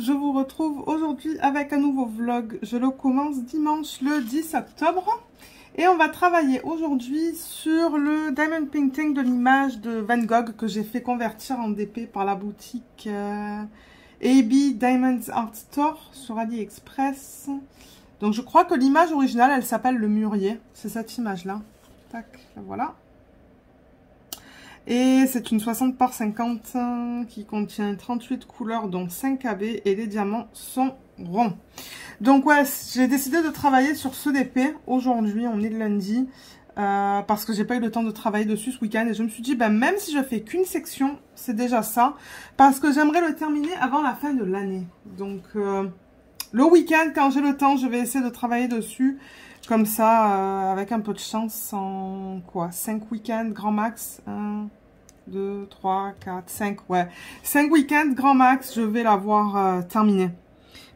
je vous retrouve aujourd'hui avec un nouveau vlog. Je le commence dimanche le 10 octobre. Et on va travailler aujourd'hui sur le diamond painting de l'image de Van Gogh que j'ai fait convertir en DP par la boutique AB Diamonds Art Store sur AliExpress. Donc je crois que l'image originale, elle s'appelle le mûrier. C'est cette image-là. Tac, voilà. Et c'est une 60 par 50 qui contient 38 couleurs dont 5 AB et les diamants sont ronds. Donc ouais, j'ai décidé de travailler sur ce DP aujourd'hui, on est le lundi, parce que j'ai pas eu le temps de travailler dessus ce week-end et je me suis dit, ben, même si je fais qu'une section, c'est déjà ça, parce que j'aimerais le terminer avant la fin de l'année. Donc le week-end, quand j'ai le temps, je vais essayer de travailler dessus. Comme ça, avec un peu de chance, en quoi, 5 week-ends grand max. 1, 2, 3, 4, 5, ouais. 5 week-ends grand max, je vais l'avoir terminé.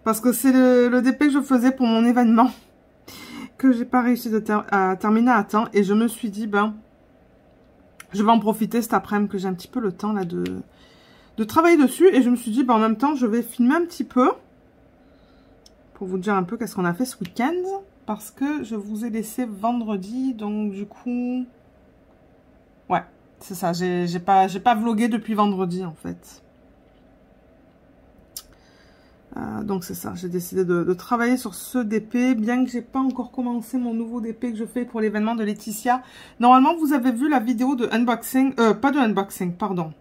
Parce que c'est le DP que je faisais pour mon événement. Que j'ai pas réussi à terminer à temps. Et je me suis dit, ben, je vais en profiter cet après-midi que j'ai un petit peu le temps là de travailler dessus. Et je me suis dit, ben, en même temps, je vais filmer un petit peu. Pour vous dire un peu qu'est-ce qu'on a fait ce week-end. Parce que je vous ai laissé vendredi, donc du coup... Ouais, c'est ça, j'ai pas vlogué depuis vendredi en fait. Donc c'est ça, j'ai décidé de travailler sur ce DP, bien que j'ai pas encore commencé mon nouveau DP que je fais pour l'événement de Laetitia. Normalement, vous avez vu la vidéo de unboxing, pas de unboxing, pardon.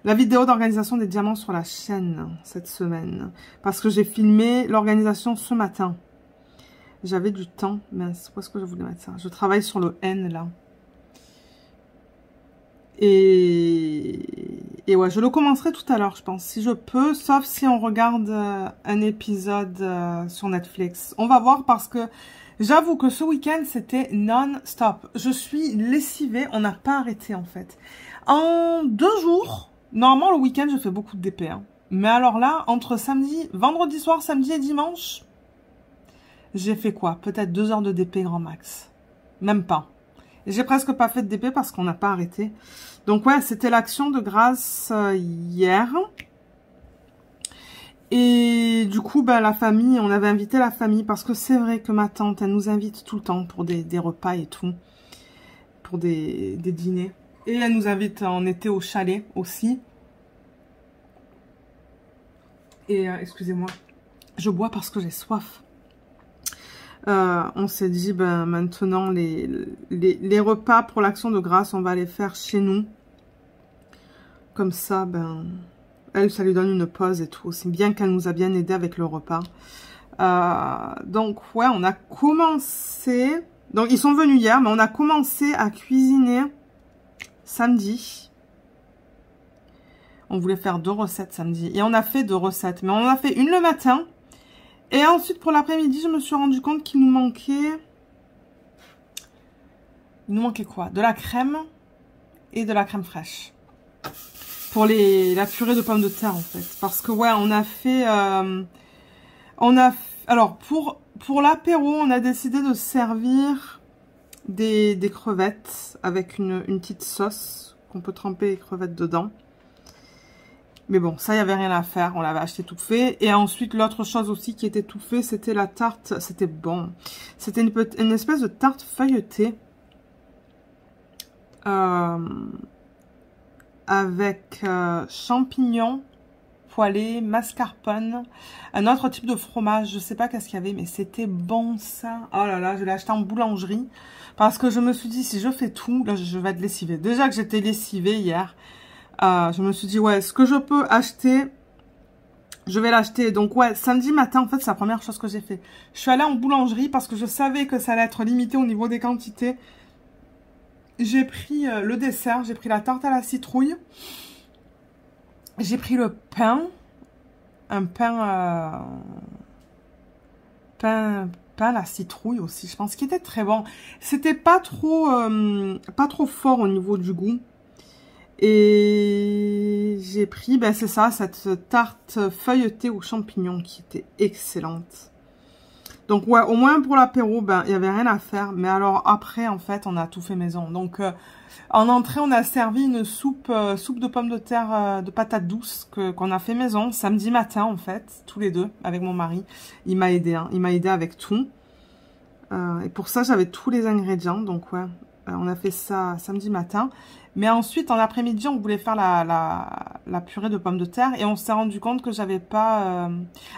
La vidéo d'organisation des diamants sur la chaîne cette semaine. Parce que j'ai filmé l'organisation ce matin. J'avais du temps. Mince, où est-ce que je voulais mettre ça? Je travaille sur le N, là. Et ouais, je le commencerai tout à l'heure, je pense. Si je peux, sauf si on regarde un épisode sur Netflix. On va voir parce que j'avoue que ce week-end, c'était non-stop. Je suis lessivée. On n'a pas arrêté, en fait. En 2 jours, normalement, le week-end, je fais beaucoup de DP. Hein. Mais alors là, entre vendredi soir, samedi et dimanche... J'ai fait quoi? Peut-être 2 heures de DP grand max. Même pas. J'ai presque pas fait de DP parce qu'on n'a pas arrêté. Donc ouais, c'était l'action de grâce hier. Et du coup, ben, la famille, on avait invité la famille parce que c'est vrai que ma tante, elle nous invite tout le temps pour des repas et tout. Pour des dîners. Et elle nous invite en été au chalet aussi. Et excusez-moi, je bois parce que j'ai soif. On s'est dit, ben, maintenant, les repas pour l'action de grâce, on va les faire chez nous. Comme ça, ben, elle, ça lui donne une pause et tout. C'est bien qu'elle nous a bien aidé avec le repas. Donc, ouais, on a commencé... Donc, ils sont venus hier, mais on a commencé à cuisiner samedi. On voulait faire 2 recettes samedi. Et on a fait 2 recettes. Mais on en a fait une le matin. Et ensuite, pour l'après-midi, je me suis rendu compte qu'il nous manquait... Il nous manquait quoi? De la crème et de la crème fraîche. Pour la purée de pommes de terre, en fait. Parce que, ouais, on a fait... Alors, pour l'apéro, on a décidé de servir des crevettes avec une petite sauce qu'on peut tremper les crevettes dedans. Mais bon, ça, il n'y avait rien à faire. On l'avait acheté tout fait. Et ensuite, l'autre chose aussi qui était tout fait, c'était la tarte. C'était bon. C'était une espèce de tarte feuilletée. Avec champignons poêlés, mascarpone. Un autre type de fromage. Je ne sais pas qu'est-ce qu'il y avait, mais c'était bon, ça. Oh là là, je l'ai acheté en boulangerie. Parce que je me suis dit, si je fais tout, là, je vais être lessivée. Déjà que j'étais lessivée hier. Je me suis dit, ouais, ce que je peux acheter, je vais l'acheter. Donc, ouais, samedi matin, en fait, c'est la première chose que j'ai fait. Je suis allée en boulangerie parce que je savais que ça allait être limité au niveau des quantités. J'ai pris le dessert, j'ai pris la tarte à la citrouille. J'ai pris le pain. Un pain à la citrouille aussi, je pense, qui était très bon. C'était pas trop fort au niveau du goût. Et j'ai pris, ben c'est ça, cette tarte feuilletée aux champignons qui était excellente. Donc ouais, au moins pour l'apéro, ben il y avait rien à faire. Mais alors après, en fait, on a tout fait maison. Donc en entrée, on a servi une soupe, soupe de pommes de terre, de patates douces qu'on a fait maison samedi matin en fait, tous les deux avec mon mari. Il m'a aidé, hein. Il m'a aidé avec tout. Et pour ça, j'avais tous les ingrédients. Donc ouais, on a fait ça samedi matin. Mais ensuite, en après-midi, on voulait faire la purée de pommes de terre et on s'est rendu compte que j'avais pas.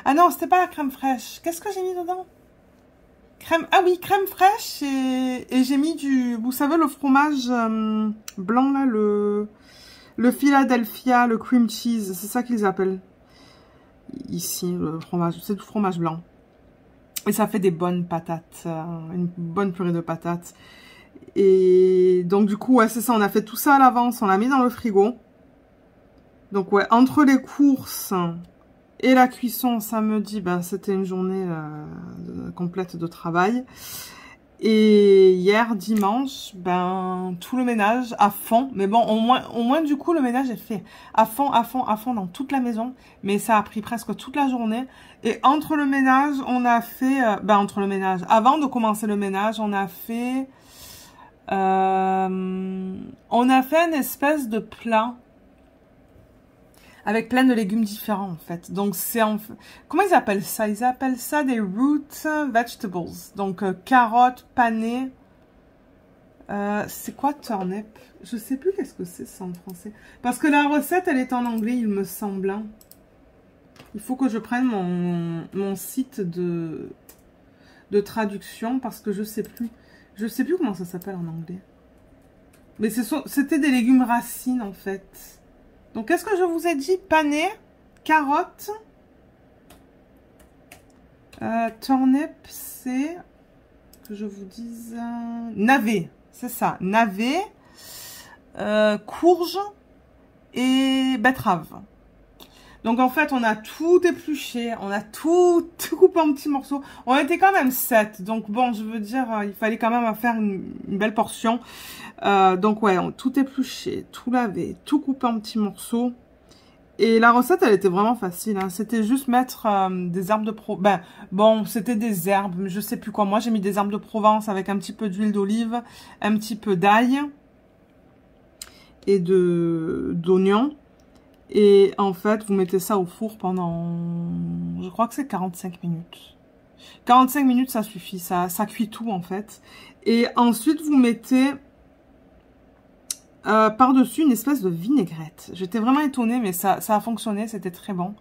Ah non, c'était pas la crème fraîche. Qu'est-ce que j'ai mis dedans? Crème, ah oui, crème fraîche et j'ai mis du, vous savez, le fromage blanc là, le Philadelphia, le cream cheese, c'est ça qu'ils appellent ici, le fromage, c'est du fromage blanc. Et ça fait des bonnes patates, une bonne purée de patates. Et donc du coup, ouais, c'est ça, on a fait tout ça à l'avance, on l'a mis dans le frigo. Donc ouais, entre les courses et la cuisson samedi, ben c'était une journée complète de travail. Et hier, dimanche, ben tout le ménage à fond. Mais bon, au moins du coup, le ménage est fait à fond, à fond, à fond dans toute la maison. Mais ça a pris presque toute la journée. Et entre le ménage, on a fait... entre le ménage, avant de commencer le ménage, on a fait... on a fait une espèce de plat avec plein de légumes différents en fait. Donc c'est comment ils appellent ça? Ils appellent ça des root vegetables. Donc carottes, panées. C'est quoi turnip? Je sais plus qu'est-ce que c'est ça en français. Parce que la recette elle est en anglais il me semble. Hein. Il faut que je prenne mon site de traduction parce que je sais plus. Je sais plus comment ça s'appelle en anglais. Mais c'était des légumes racines en fait. Donc, qu'est-ce que je vous ai dit? Pané, carottes, turnip, c'est, que je vous dise, navet, c'est ça, navet, courge et betterave. Donc, en fait, on a tout épluché, on a tout coupé en petits morceaux. On était quand même 7, donc bon, je veux dire, il fallait quand même faire une belle portion. Donc ouais, tout épluché, tout lavé, tout coupé en petits morceaux. Et la recette, elle était vraiment facile. Hein. C'était juste mettre des herbes de Provence. Ben, bon, c'était des herbes, mais je sais plus quoi. Moi, j'ai mis des herbes de Provence avec un petit peu d'huile d'olive, un petit peu d'ail et d'oignon. Et en fait, vous mettez ça au four pendant, je crois que c'est 45 minutes. 45 minutes, ça suffit. Ça cuit tout, en fait. Et ensuite, vous mettez... par-dessus une espèce de vinaigrette. J'étais vraiment étonnée, mais ça a fonctionné, c'était très bon.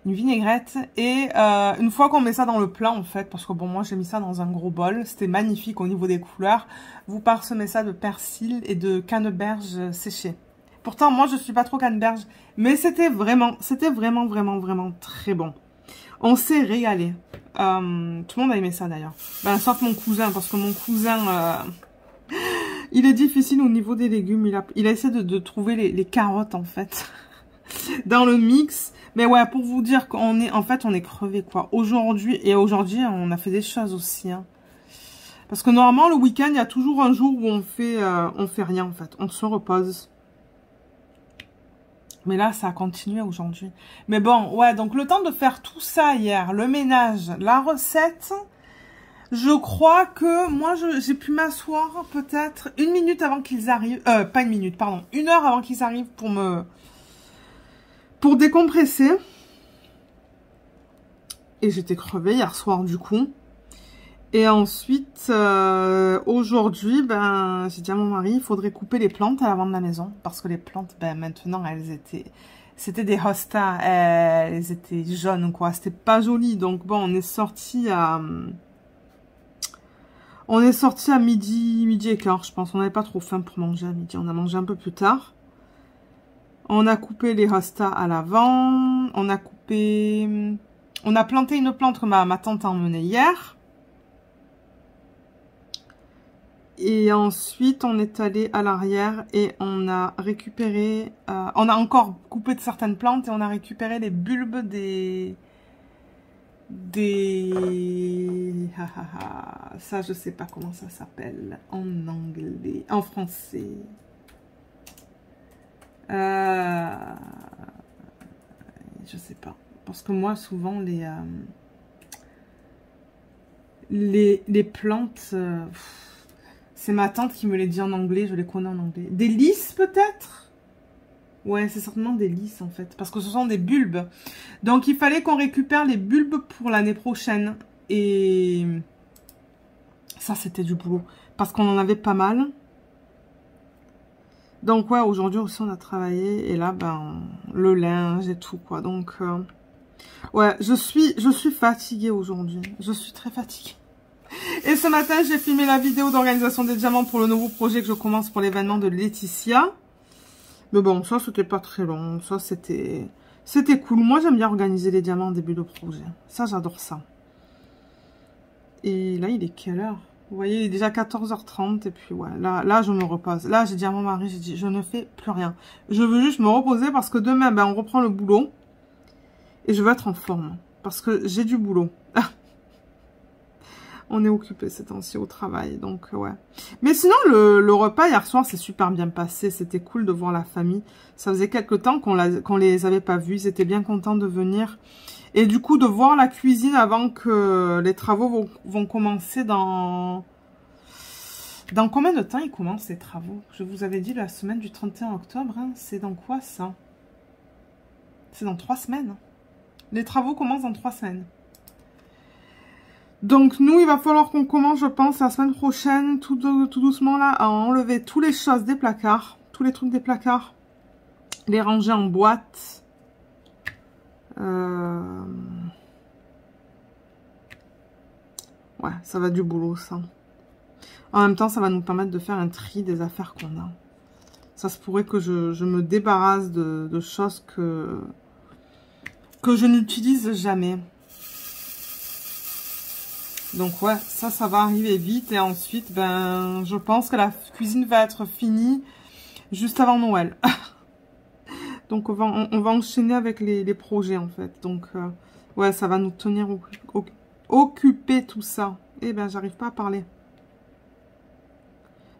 Une vinaigrette. Et une fois qu'on met ça dans le plat, en fait, parce que bon, moi j'ai mis ça dans un gros bol, c'était magnifique au niveau des couleurs. Vous parsemez ça de persil et de canneberge séchée. Pourtant, moi je suis pas trop canneberge, mais c'était vraiment, vraiment très bon. On s'est régalé. Tout le monde a aimé ça d'ailleurs. Ben, sauf mon cousin, parce que mon cousin... il est difficile au niveau des légumes. Il a essayé de trouver les carottes, en fait, dans le mix. Mais ouais, pour vous dire qu'on est, en fait, on est crevé, quoi. Aujourd'hui, on a fait des choses aussi, hein. Parce que normalement, le week-end, il y a toujours un jour où on fait rien, en fait. On se repose. Mais là, ça a continué aujourd'hui. Mais bon, ouais, donc le temps de faire tout ça hier, le ménage, la recette... Je crois que moi, j'ai pu m'asseoir peut-être une minute avant qu'ils arrivent. Pas une minute, pardon. 1 heure avant qu'ils arrivent pour décompresser. Et j'étais crevée hier soir du coup. Et ensuite, aujourd'hui, ben, j'ai dit à mon mari, il faudrait couper les plantes à l'avant de la maison. Parce que les plantes, ben, maintenant, c'était des hostas. Elles étaient jaunes, quoi. C'était pas joli. Donc bon, on est sorti à... midi et quart, je pense. On n'avait pas trop faim pour manger à midi. On a mangé un peu plus tard. On a coupé les hostas à l'avant. On a planté une plante que ma tante a emmenée hier. Et ensuite, on est allé à l'arrière et on a récupéré... on a encore coupé de certaines plantes et on a récupéré les bulbes ça je sais pas comment ça s'appelle en anglais, en français. Je sais pas, parce que moi souvent Les plantes, c'est ma tante qui me les dit en anglais, je les connais en anglais. Des lys peut-être? Ouais, c'est certainement des lys en fait, parce que ce sont des bulbes. Donc il fallait qu'on récupère les bulbes pour l'année prochaine. Et ça c'était du boulot, parce qu'on en avait pas mal. Donc ouais, aujourd'hui aussi on a travaillé, et là ben le linge et tout quoi. Donc ouais, je suis fatiguée aujourd'hui, je suis très fatiguée. Et ce matin j'ai filmé la vidéo d'organisation des diamants pour le nouveau projet que je commence pour l'événement de Laetitia. Mais bon, ça c'était pas très long, ça c'était cool. Moi j'aime bien organiser les diamants en début de projet, ça j'adore ça. Et là il est quelle heure? Vous voyez, il est déjà 14h30 et puis ouais, là je me repose. Là j'ai dit à mon mari, j'ai dit je ne fais plus rien. Je veux juste me reposer parce que demain ben, on reprend le boulot. Et je veux être en forme parce que j'ai du boulot. On est occupé ces temps-ci au travail, donc ouais. Mais sinon le repas hier soir s'est super bien passé. C'était cool de voir la famille. Ça faisait quelques temps qu'on les avait pas vus. Ils étaient bien contents de venir. Et du coup, de voir la cuisine avant que les travaux vont commencer dans... Dans combien de temps ils commencent les travaux? Je vous avais dit la semaine du 31 octobre. Hein. C'est dans quoi ça? C'est dans 3 semaines. Les travaux commencent dans 3 semaines. Donc nous, il va falloir qu'on commence, je pense, la semaine prochaine, tout doucement là, à enlever toutes les choses des placards. Tous les trucs des placards. Les ranger en boîte. Ouais, ça va du boulot, ça. En même temps, ça va nous permettre de faire un tri des affaires qu'on a. Ça se pourrait que je me débarrasse de choses que je n'utilise jamais. Donc ouais, ça va arriver vite. Et ensuite, ben, je pense que la cuisine va être finie juste avant Noël. Donc on va enchaîner avec les projets en fait. Donc ouais, ça va nous tenir occupés tout ça. Eh ben j'arrive pas à parler.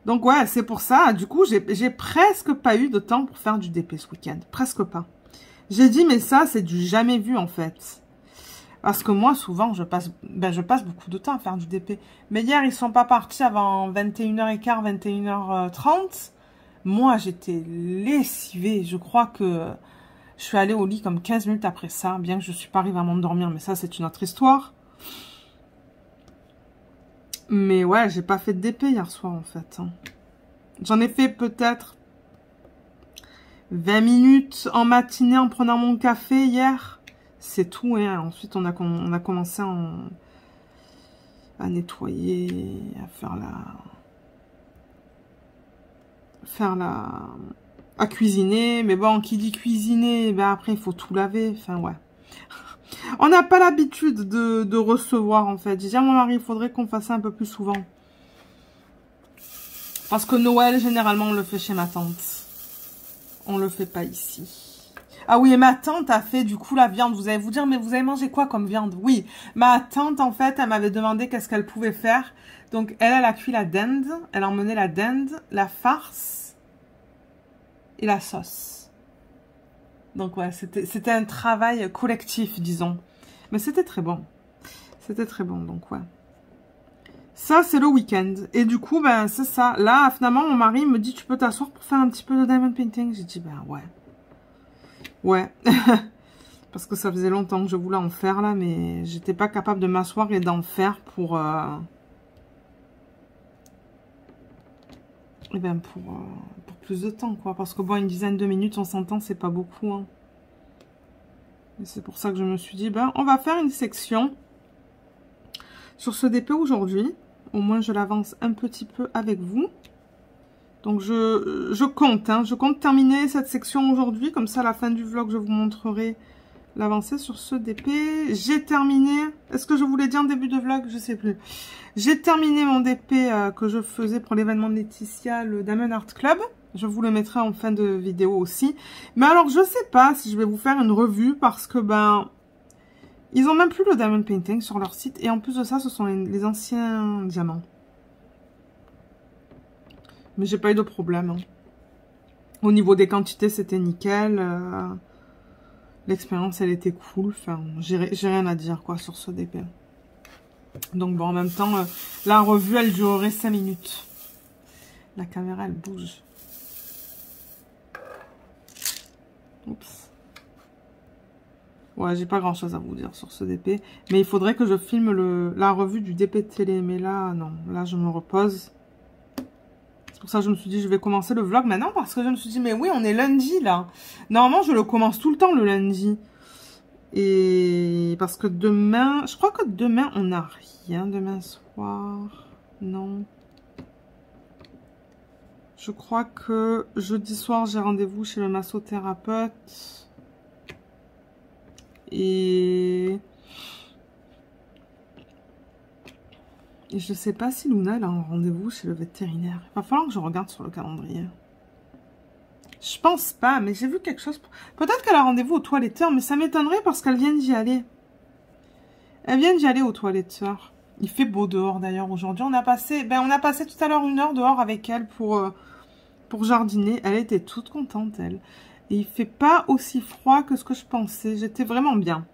Donc ouais, c'est pour ça. Du coup, j'ai presque pas eu de temps pour faire du DP ce week-end. Presque pas. J'ai dit mais ça c'est du jamais vu en fait. Parce que moi souvent je passe beaucoup de temps à faire du DP. Mais hier ils sont pas partis avant 21h15, 21h30. Moi, j'étais lessivée. Je crois que je suis allée au lit comme 15 minutes après ça. Bien que je ne suis pas arrivée à m'endormir. Mais ça, c'est une autre histoire. Mais ouais, j'ai pas fait de DP hier soir, en fait. J'en ai fait peut-être 20 minutes en matinée en prenant mon café hier. C'est tout. Hein. Ensuite, on a commencé à nettoyer, à à cuisiner. Mais bon, qui dit cuisiner, ben après il faut tout laver. Enfin ouais, on n'a pas l'habitude de recevoir en fait. J'ai dit à mon mari, il faudrait qu'on fasse ça un peu plus souvent, parce que Noël généralement on le fait chez ma tante, on le fait pas ici. Ah oui, et ma tante a fait du coup la viande. Vous allez vous dire, mais vous avez mangé quoi comme viande? Oui, ma tante en fait, elle m'avait demandé qu'est-ce qu'elle pouvait faire. Donc elle a cuit la dinde, elle a emmené la dinde, la farce et la sauce. Donc ouais, c'était un travail collectif, disons. Mais c'était très bon. C'était très bon, donc ouais. Ça, c'est le week-end. Et du coup, ben, c'est ça. Là, finalement, mon mari me dit, tu peux t'asseoir pour faire un petit peu de diamond painting. J'ai dit, ben ouais. Ouais. Parce que ça faisait longtemps que je voulais en faire, là, mais j'étais pas capable de m'asseoir et d'en faire pour... Eh ben pour plus de temps, quoi. Parce que bon, une dizaine de minutes, on s'entend, c'est pas beaucoup. Hein. Et c'est pour ça que je me suis dit, ben, on va faire une section sur ce DP aujourd'hui. Au moins, je l'avance un petit peu avec vous. Donc, je compte, hein. Je compte terminer cette section aujourd'hui. Comme ça, à la fin du vlog, je vous montrerai l'avancée sur ce DP. J'ai terminé... Est-ce que je vous l'ai dit en début de vlog? Je sais plus. J'ai terminé mon DP que je faisais pour l'événement de Laetitia, le Diamond Art Club. Je vous le mettrai en fin de vidéo aussi. Mais alors, je sais pas si je vais vous faire une revue parce que, ben... Ils ont même plus le Diamond Painting sur leur site. Et en plus de ça, ce sont les anciens diamants. Mais j'ai pas eu de problème. Hein. Au niveau des quantités, c'était nickel. L'expérience, elle était cool. Enfin, j'ai rien à dire, quoi, sur ce DP. Donc bon, en même temps, la revue, elle durerait 5 minutes. La caméra, elle bouge. Oups. Ouais, j'ai pas grand chose à vous dire sur ce DP. Mais il faudrait que je filme la revue du DP de télé. Mais là, non. Là, je me repose. C'est pour ça que je me suis dit, je vais commencer le vlog maintenant. Parce que je me suis dit, mais oui, on est lundi, là. Normalement, je le commence tout le temps, le lundi. Et parce que demain... Je crois que demain, on n'a rien. Demain soir. Non. Je crois que jeudi soir, j'ai rendez-vous chez le massothérapeute. Et je sais pas si Luna elle a un rendez-vous chez le vétérinaire. Il va falloir que je regarde sur le calendrier. Je pense pas, mais j'ai vu quelque chose. Peut-être qu'elle a rendez-vous au toiletteur, mais ça m'étonnerait parce qu'elle vient d'y aller. Elle vient d'y aller au toiletteur. Il fait beau dehors d'ailleurs aujourd'hui. On a passé tout à l'heure 1 heure dehors avec elle pour jardiner. Elle était toute contente, elle. Et il fait pas aussi froid que ce que je pensais. J'étais vraiment bien.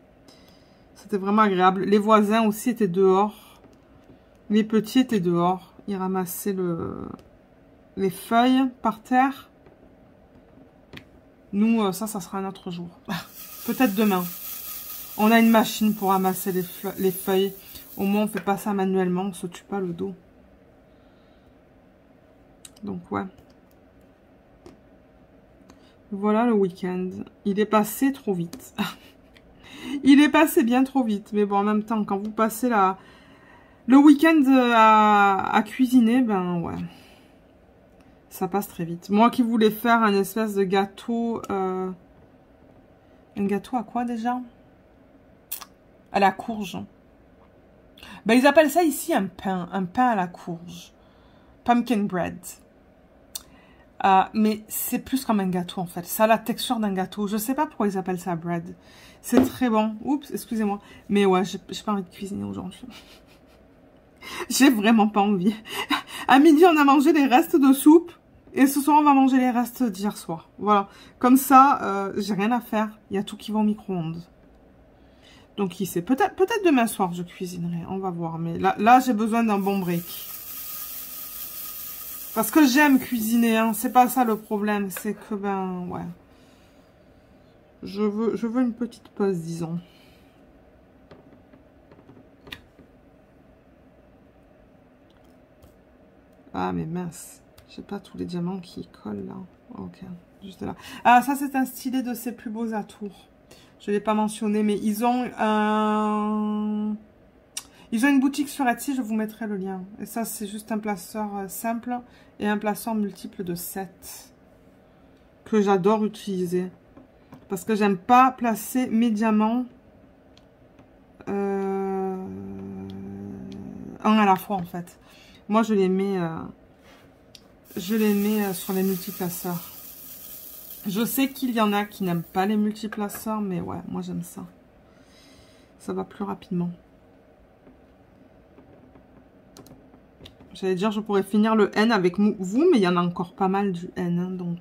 C'était vraiment agréable. Les voisins aussi étaient dehors. Les petits étaient dehors. Ils ramassaient les feuilles par terre. Nous, ça sera un autre jour. Peut-être demain. On a une machine pour ramasser les feuilles. Au moins, on fait pas ça manuellement. On se tue pas le dos. Donc, ouais. Voilà le week-end. Il est passé trop vite. Il est passé bien trop vite. Mais bon, en même temps, quand vous passez le week-end à cuisiner, ben ouais. Ça passe très vite. Moi qui voulais faire un espèce de gâteau... un gâteau à quoi déjà? À la courge. Ben, ils appellent ça ici un pain. Un pain à la courge. Pumpkin bread. Mais c'est plus comme un gâteau en fait. Ça a la texture d'un gâteau. Je sais pas pourquoi ils appellent ça bread. C'est très bon. Oups, excusez-moi. Mais ouais, j'ai pas envie de cuisiner aujourd'hui. J'ai vraiment pas envie. À midi, on a mangé les restes de soupe. Et ce soir, on va manger les restes d'hier soir. Voilà. Comme ça, j'ai rien à faire. Il y a tout qui va au micro-ondes. Donc, qui sait. Peut-être demain soir, je cuisinerai. On va voir. Mais là j'ai besoin d'un bon break. Parce que j'aime cuisiner, hein. C'est pas ça le problème. C'est que, ben, ouais. Je veux une petite pause, disons. Ah, mais mince. J'ai pas tous les diamants qui collent, là. Ok, juste là. Ah, ça, c'est un stylet de ses plus beaux atours. Je l'ai pas mentionné, mais ils ont un... Ils ont une boutique sur Etsy, je vous mettrai le lien. Et ça, c'est juste un placeur simple et un placeur multiple de 7. Que j'adore utiliser. Parce que j'aime pas placer mes diamants un à la fois, en fait. Moi, je les mets sur les multiplaceurs. Je sais qu'il y en a qui n'aiment pas les multiplaceurs, mais ouais, moi, j'aime ça. Ça va plus rapidement. J'allais dire, je pourrais finir le N avec vous, mais il y en a encore pas mal du N, hein, donc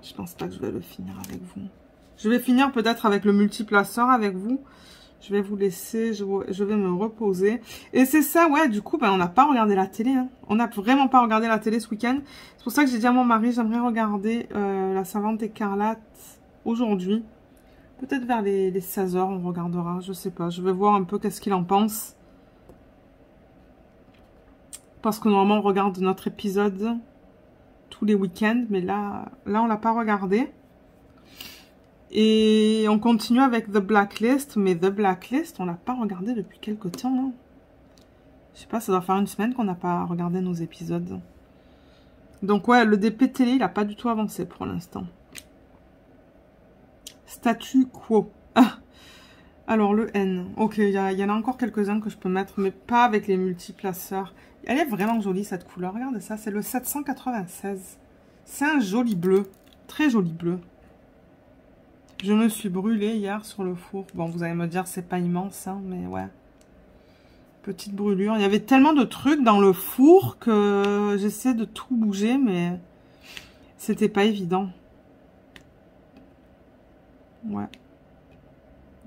je pense pas que je vais le finir avec vous. Je vais finir peut-être avec le multiplaceur avec vous. Je vais vous laisser, je vais me reposer. Et c'est ça, ouais, du coup, ben, on n'a pas regardé la télé. Hein. On n'a vraiment pas regardé la télé ce week-end. C'est pour ça que j'ai dit à mon mari, j'aimerais regarder La Savante Écarlate aujourd'hui. Peut-être vers les 16 h, on regardera, je sais pas. Je vais voir un peu qu'est-ce qu'il en pense. Parce que normalement, on regarde notre épisode tous les week-ends. Mais là on l'a pas regardé. Et on continue avec The Blacklist. Mais The Blacklist, on l'a pas regardé depuis quelques temps. Hein. Je sais pas, ça doit faire 1 semaine qu'on n'a pas regardé nos épisodes. Donc ouais, le DP télé, il n'a pas du tout avancé pour l'instant. Statu quo. Ah. Alors le N. Ok, il y en a encore quelques-uns que je peux mettre, mais pas avec les multiplaceurs. Elle est vraiment jolie cette couleur. Regardez ça, c'est le 796. C'est un joli bleu. Très joli bleu. Je me suis brûlée hier sur le four. Bon, vous allez me dire, c'est pas immense, hein, mais ouais. Petite brûlure. Il y avait tellement de trucs dans le four que j'essaie de tout bouger, mais c'était pas évident. Ouais.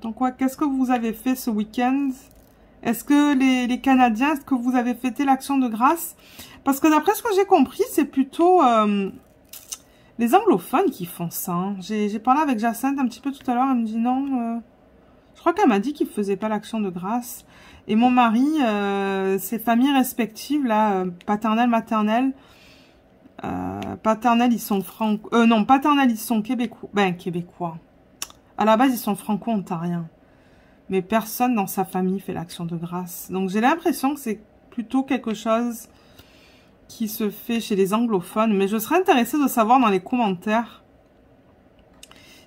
Donc, ouais, qu'est-ce que vous avez fait ce week-end? Est-ce que les Canadiens, est-ce que vous avez fêté l'Action de grâce? Parce que d'après ce que j'ai compris, c'est plutôt les anglophones qui font ça. Hein. J'ai parlé avec Jacinthe un petit peu tout à l'heure, elle me dit non. Je crois qu'elle m'a dit qu'ils ne faisaient pas l'Action de grâce. Et mon mari, ses familles respectives, là, paternelle, maternelle, paternelle, ils sont non, paternelle, ils sont québécois. Ben, québécois. À la base, ils sont franco-ontariens. Mais personne dans sa famille fait l'Action de grâce. Donc, j'ai l'impression que c'est plutôt quelque chose qui se fait chez les anglophones. Mais je serais intéressée de savoir dans les commentaires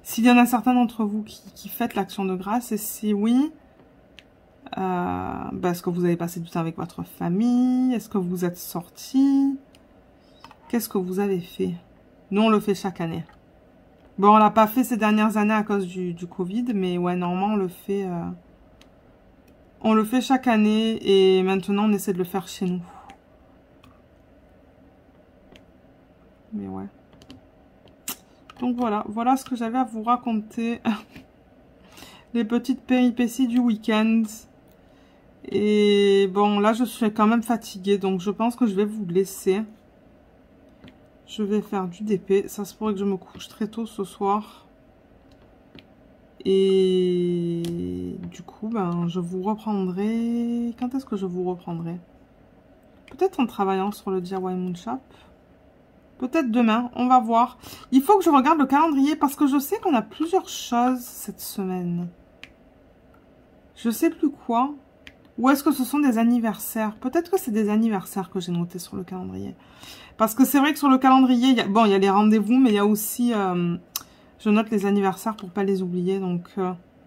s'il y en a certains d'entre vous qui fêtent l'Action de grâce. Et si oui, est-ce que vous avez passé du temps avec votre famille? Est-ce que vous êtes sortis? Qu'est-ce que vous avez fait? Nous, on le fait chaque année. Bon, on l'a pas fait ces dernières années à cause du Covid, mais ouais, normalement, on le fait chaque année et maintenant, on essaie de le faire chez nous. Mais ouais. Donc voilà, voilà ce que j'avais à vous raconter. Les petites péripéties du week-end. Et bon, là, je suis quand même fatiguée, donc je pense que je vais vous laisser. Je vais faire du DP. Ça se pourrait que je me couche très tôt ce soir. Et du coup, ben, je vous reprendrai... Quand est-ce que je vous reprendrai? Peut-être en travaillant sur le DIY Moonshop. Peut-être demain, on va voir. Il faut que je regarde le calendrier parce que je sais qu'on a plusieurs choses cette semaine. Je sais plus quoi. Ou est-ce que ce sont des anniversaires? Peut-être que c'est des anniversaires que j'ai notés sur le calendrier. Parce que c'est vrai que sur le calendrier, il y a les rendez-vous, mais il y a aussi... je note les anniversaires pour pas les oublier. Donc,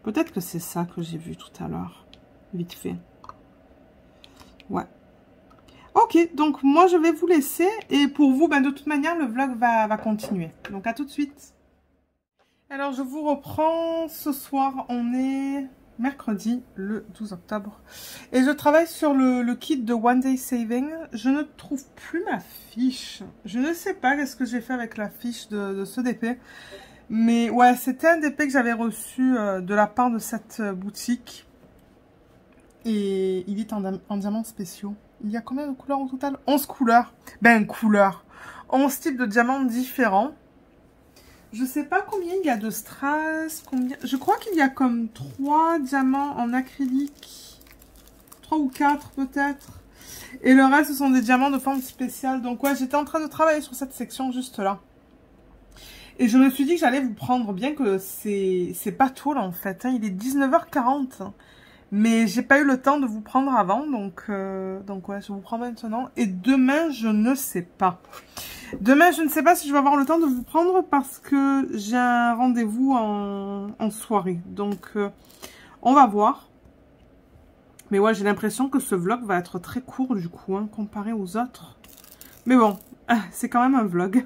peut-être que c'est ça que j'ai vu tout à l'heure. Vite fait. Ouais. Ok, donc moi, je vais vous laisser. Et pour vous, ben, de toute manière, le vlog va continuer. Donc, à tout de suite. Alors, je vous reprends. Ce soir, on est... mercredi, le 12 octobre. Et je travaille sur le kit de One Day Saving. Je ne trouve plus ma fiche. Je ne sais pas qu'est-ce que j'ai fait avec la fiche de ce DP. Mais ouais, c'était un DP que j'avais reçu de la part de cette boutique. Et il est en diamants spéciaux. Il y a combien de couleurs au total? 11 couleurs. Ben, couleurs. 11 types de diamants différents. Je sais pas combien il y a de strass, combien... Je crois qu'il y a comme 3 diamants en acrylique. 3 ou 4 peut-être. Et le reste, ce sont des diamants de forme spéciale. Donc ouais, j'étais en train de travailler sur cette section juste là. Et je me suis dit que j'allais vous prendre, bien que c'est pas tôt là en fait. Hein. Il est 19h40. Mais j'ai pas eu le temps de vous prendre avant. Donc ouais, je vous prends maintenant. Et demain, je ne sais pas. Demain, je ne sais pas si je vais avoir le temps de vous prendre parce que j'ai un rendez-vous en soirée. Donc, on va voir. Mais ouais, j'ai l'impression que ce vlog va être très court du coup, hein, comparé aux autres. Mais bon, c'est quand même un vlog.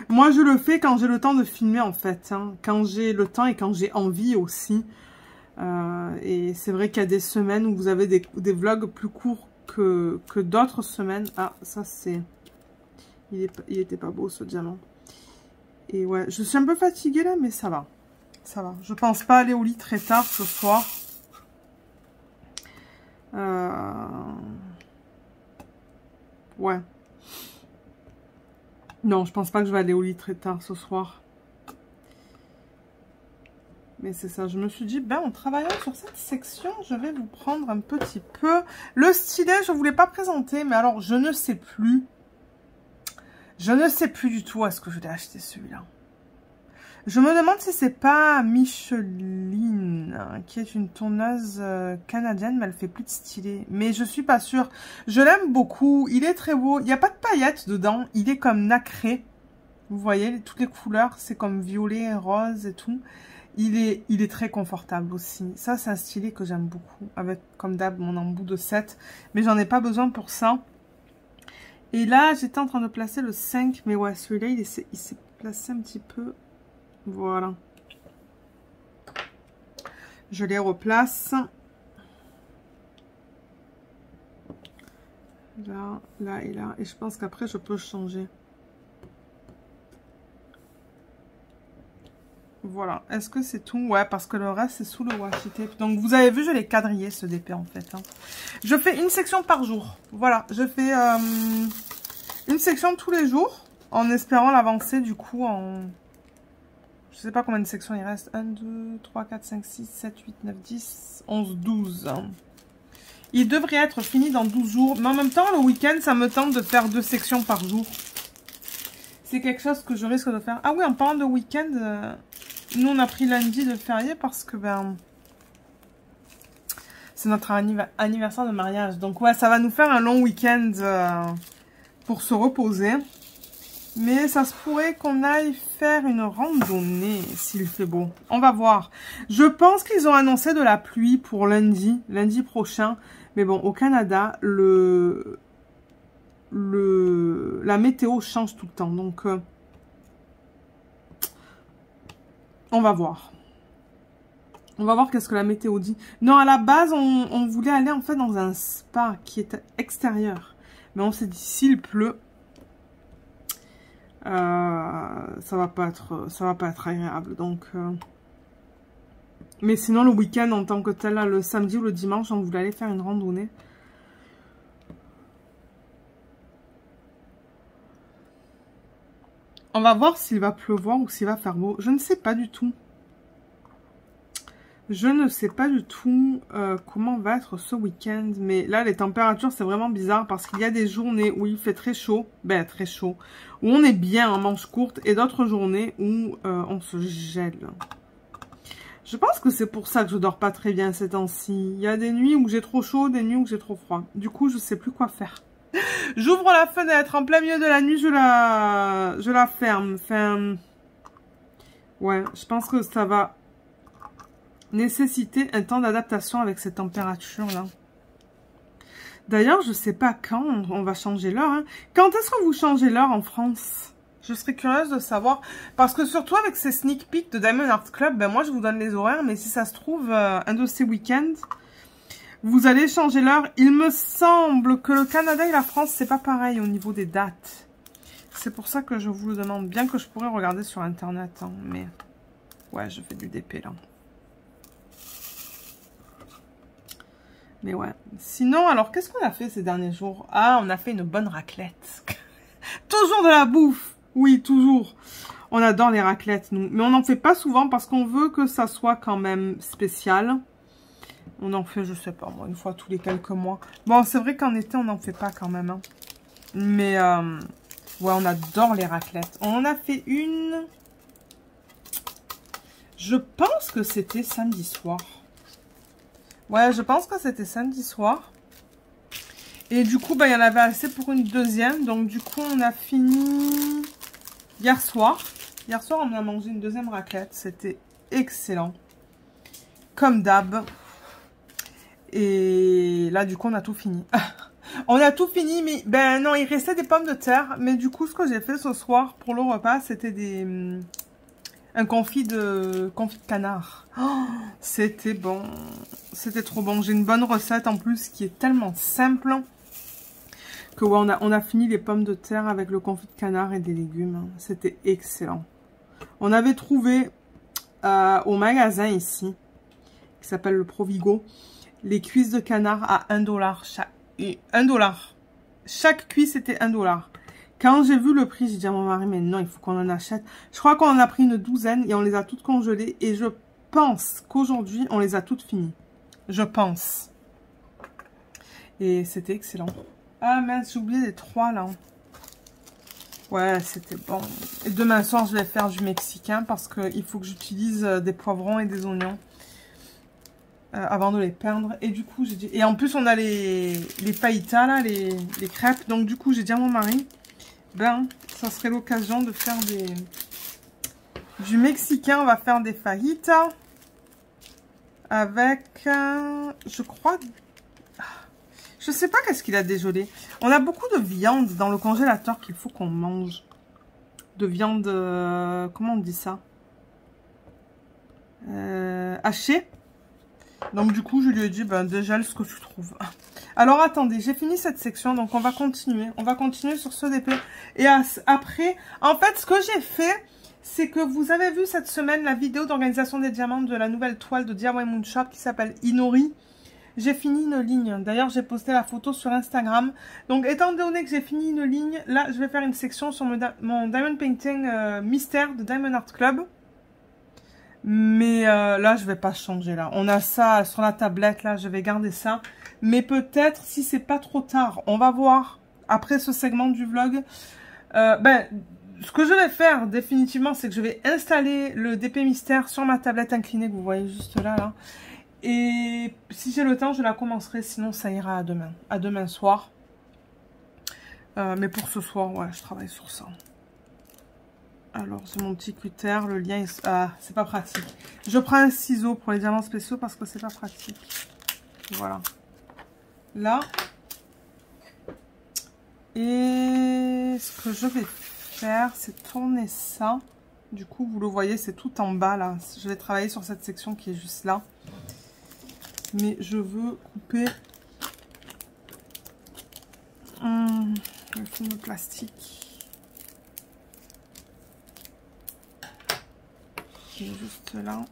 Moi, je le fais quand j'ai le temps de filmer en fait. Hein, quand j'ai le temps et quand j'ai envie aussi. Et c'est vrai qu'il y a des semaines où vous avez des vlogs plus courts que d'autres semaines. Ah, ça c'est... Il était pas beau ce diamant. Et ouais, je suis un peu fatiguée là, mais ça va. Ça va. Je pense pas aller au lit très tard ce soir. Ouais. Non, je pense pas que je vais aller au lit très tard ce soir. Mais c'est ça, je me suis dit, ben en travaillant sur cette section, je vais vous prendre un petit peu. Le stylet, je ne vous l'ai pas présenté, mais alors je ne sais plus. Je ne sais plus du tout à ce que je l'ai acheté celui-là. Je me demande si c'est pas Micheline, qui est une tonneuse canadienne, mais elle fait plus de stylet. Mais je suis pas sûre. Je l'aime beaucoup, il est très beau. Il n'y a pas de paillettes dedans, il est comme nacré. Vous voyez, toutes les couleurs, c'est comme violet, rose et tout. Il est très confortable aussi. Ça, c'est un stylet que j'aime beaucoup. Avec, comme d'hab, mon embout de 7. Mais j'en ai pas besoin pour ça. Et là, j'étais en train de placer le 5. Mais ouais, celui-là, il s'est placé un petit peu. Voilà. Je les replace. Là, là et là. Et je pense qu'après, je peux changer. Voilà. Est-ce que c'est tout? Ouais, parce que le reste, c'est sous le washi tape. Donc, vous avez vu, je l'ai quadrillé, ce DP, en fait. Hein. Je fais une section par jour. Voilà. Je fais une section tous les jours, en espérant l'avancer, du coup, en... Je sais pas combien de sections il reste. 1, 2, 3, 4, 5, 6, 7, 8, 9, 10, 11, 12. Il devrait être fini dans 12 jours. Mais en même temps, le week-end, ça me tente de faire 2 sections par jour. C'est quelque chose que je risque de faire. Ah oui, en parlant de week-end, nous, on a pris lundi de férié parce que, ben... c'est notre anniversaire de mariage. Donc, ouais, ça va nous faire un long week-end pour se reposer. Mais ça se pourrait qu'on aille faire une randonnée s'il fait beau. On va voir. Je pense qu'ils ont annoncé de la pluie pour lundi prochain. Mais bon, au Canada, la météo change tout le temps. Donc, on va voir. On va voir qu'est-ce que la météo dit. Non, à la base, on voulait aller en fait dans un spa qui est extérieur. Mais on s'est dit, s'il pleut, ça va pas être agréable. Donc, mais sinon, le week-end en tant que tel, là, le samedi ou le dimanche, on voulait aller faire une randonnée. On va voir s'il va pleuvoir ou s'il va faire beau. Je ne sais pas du tout. Je ne sais pas du tout comment va être ce week-end. Mais là, les températures, c'est vraiment bizarre parce qu'il y a des journées où il fait très chaud. Ben, très chaud. Où on est bien en manches courtes. Et d'autres journées où on se gèle. Je pense que c'est pour ça que je dors pas très bien ces temps-ci. Il y a des nuits où j'ai trop chaud, des nuits où j'ai trop froid. Du coup, je sais plus quoi faire. J'ouvre la fenêtre en plein milieu de la nuit, je la ferme. Enfin, ouais, je pense que ça va nécessiter un temps d'adaptation avec ces températures-là. D'ailleurs, je sais pas quand on va changer l'heure. Hein. Quand est-ce que vous changez l'heure en France? Je serais curieuse de savoir. Parce que surtout avec ces sneak peeks de Diamond Art Club, ben moi je vous donne les horaires. Mais si ça se trouve, un de ces week-ends, vous allez changer l'heure. Il me semble que le Canada et la France, c'est pas pareil au niveau des dates. C'est pour ça que je vous le demande. Bien que je pourrais regarder sur Internet. Hein, mais ouais, je fais du DP là. Mais ouais. Sinon, alors, qu'est-ce qu'on a fait ces derniers jours? Ah, on a fait une bonne raclette. Toujours de la bouffe. Oui, toujours. On adore les raclettes, nous. Mais on n'en fait pas souvent parce qu'on veut que ça soit quand même spécial. On en fait, je sais pas, moi, une fois tous les quelques mois. Bon, c'est vrai qu'en été, on n'en fait pas quand même. Hein. Mais, ouais, on adore les raclettes. On en a fait une... Je pense que c'était samedi soir. Ouais, je pense que c'était samedi soir. Et du coup, bah, il y en avait assez pour une deuxième. Donc, du coup, on a fini hier soir. Hier soir, on a mangé une deuxième raclette. C'était excellent. Comme d'hab. Et là, du coup, on a tout fini. On a tout fini, mais ben non, il restait des pommes de terre. Mais du coup, ce que j'ai fait ce soir pour le repas, c'était un confit de canard. Oh, c'était bon. C'était trop bon. J'ai une bonne recette en plus qui est tellement simple que ouais, on a fini les pommes de terre avec le confit de canard et des légumes. C'était excellent. On avait trouvé au magasin ici, qui s'appelle le Provigo, les cuisses de canard à 1 $. 1 $. Chaque cuisse était 1 $. Quand j'ai vu le prix, j'ai dit à mon mari, mais non, il faut qu'on en achète. Je crois qu'on en a pris une douzaine et on les a toutes congelées. Et je pense qu'aujourd'hui, on les a toutes finies. Je pense. Et c'était excellent. Ah mince, j'ai oublié les 3 là. Ouais, c'était bon. Et demain soir, je vais faire du mexicain parce qu'il faut que j'utilise des poivrons et des oignons avant de les peindre. Et du coup, j'ai dit... Et en plus, on a les fajitas là, les crêpes. Donc du coup, j'ai dit à mon mari... Ben, ça serait l'occasion de faire du mexicain. On va faire des fajitas avec, je crois, je sais pas qu'est-ce qu'il a dégelé. On a beaucoup de viande dans le congélateur qu'il faut qu'on mange. De viande, comment on dit ça? Hachée. Donc du coup, je lui ai dit, ben dégèle ce que tu trouves. Alors attendez, j'ai fini cette section, donc on va continuer. On va continuer sur ce DP. Et après, en fait, ce que j'ai fait, c'est que vous avez vu cette semaine la vidéo d'organisation des diamants de la nouvelle toile de DIY Moon Shop qui s'appelle Inori. J'ai fini une ligne. D'ailleurs, j'ai posté la photo sur Instagram. Donc, étant donné que j'ai fini une ligne, là, je vais faire une section sur mon Diamond Painting Mystère de Diamond Art Club. Mais là, je vais pas changer, là. On a ça sur la tablette, là. Je vais garder ça. Mais peut-être, si c'est pas trop tard, on va voir, après ce segment du vlog, ce que je vais faire, définitivement, c'est que je vais installer le DP Mystère sur ma tablette inclinée, que vous voyez juste là, là. Et si j'ai le temps, je la commencerai. Sinon, ça ira à demain soir. Mais pour ce soir, ouais, je travaille sur ça. Alors, c'est mon petit cutter. Le lien, c'est pas pratique. Je prends un ciseau pour les diamants spéciaux parce que c'est pas pratique. Voilà. Là. Et ce que je vais faire, c'est tourner ça. Du coup, vous le voyez, c'est tout en bas, là. Je vais travailler sur cette section qui est juste là. Mais je veux couper le film de plastique. Qui est juste là.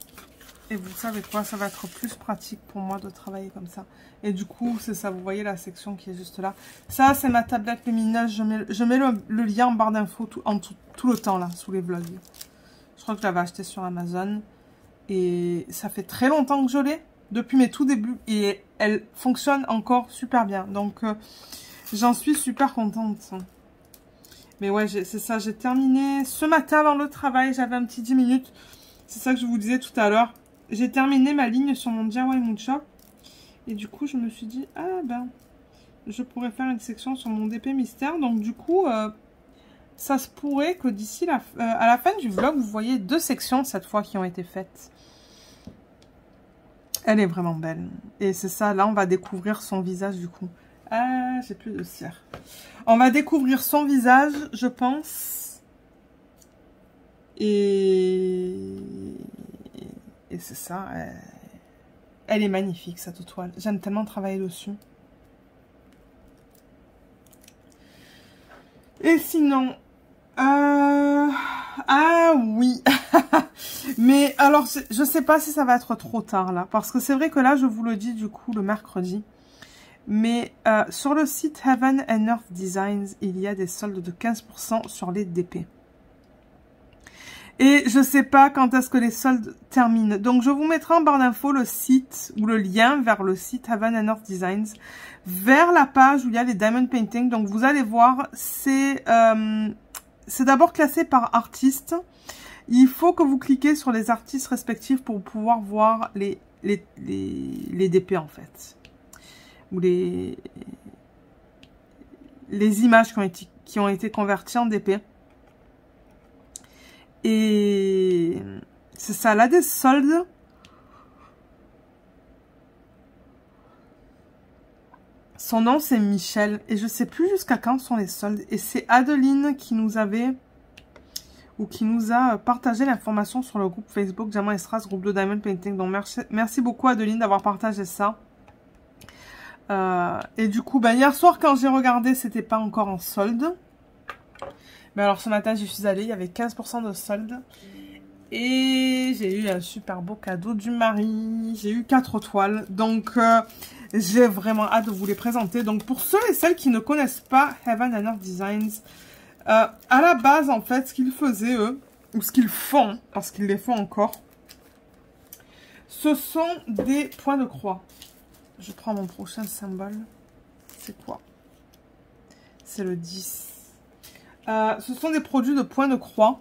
Et vous savez quoi, ça va être plus pratique pour moi de travailler comme ça. Et du coup, c'est ça, vous voyez la section qui est juste là. Ça, c'est ma tablette lumineuse. Je mets le lien en barre d'infos tout le temps, là, sous les vlogs. Je crois que je l'avais acheté sur Amazon. Et ça fait très longtemps que je l'ai. Depuis mes tout débuts, et elle fonctionne encore super bien. Donc, j'en suis super contente. Mais ouais, c'est ça, j'ai terminé ce matin avant le travail. J'avais un petit 10 minutes. C'est ça que je vous disais tout à l'heure. J'ai terminé ma ligne sur mon DIY Moon Shop. Et du coup, je me suis dit, ah ben, je pourrais faire une section sur mon DP Mystère. Donc, du coup, ça se pourrait que d'ici à la fin du vlog, vous voyez 2 sections cette fois qui ont été faites. Elle est vraiment belle. Et c'est ça, là, on va découvrir son visage, du coup. Ah, j'ai plus de cire. On va découvrir son visage, je pense. Et c'est ça. Elle est magnifique, cette toile. J'aime tellement travailler dessus. Et sinon... Ah oui. Mais alors, je sais pas si ça va être trop tard là. Parce que c'est vrai que là, je vous le dis du coup le mercredi. Mais sur le site Heaven and Earth Designs, il y a des soldes de 15% sur les DP. Et je sais pas quand est-ce que les soldes terminent. Donc je vous mettrai en barre d'infos le site ou le lien vers le site Heaven and Earth Designs. Vers la page où il y a les Diamond Painting. Donc vous allez voir, c'est d'abord classé par artiste. Il faut que vous cliquez sur les artistes respectifs pour pouvoir voir les DP en fait. Ou les images qui ont été converties en DP. Et c'est ça, là des soldes. Son nom c'est Michel et je sais plus jusqu'à quand sont les soldes. Et c'est Adeline qui nous avait ou qui nous a partagé l'information sur le groupe Facebook Diamant et Strass, groupe de Diamond Painting. Donc merci beaucoup Adeline d'avoir partagé ça. Et du coup, hier soir quand j'ai regardé, c'était pas encore en solde. Mais alors ce matin j'y suis allée, il y avait 15% de solde. Et j'ai eu un super beau cadeau du mari. J'ai eu 4 toiles. Donc j'ai vraiment hâte de vous les présenter. Donc pour ceux et celles qui ne connaissent pas Heaven and Earth Designs, à la base en fait ce qu'ils faisaient eux, ou ce qu'ils font, parce qu'ils les font encore, ce sont des points de croix. Je prends mon prochain symbole. C'est quoi? C'est le 10. Ce sont des produits de points de croix.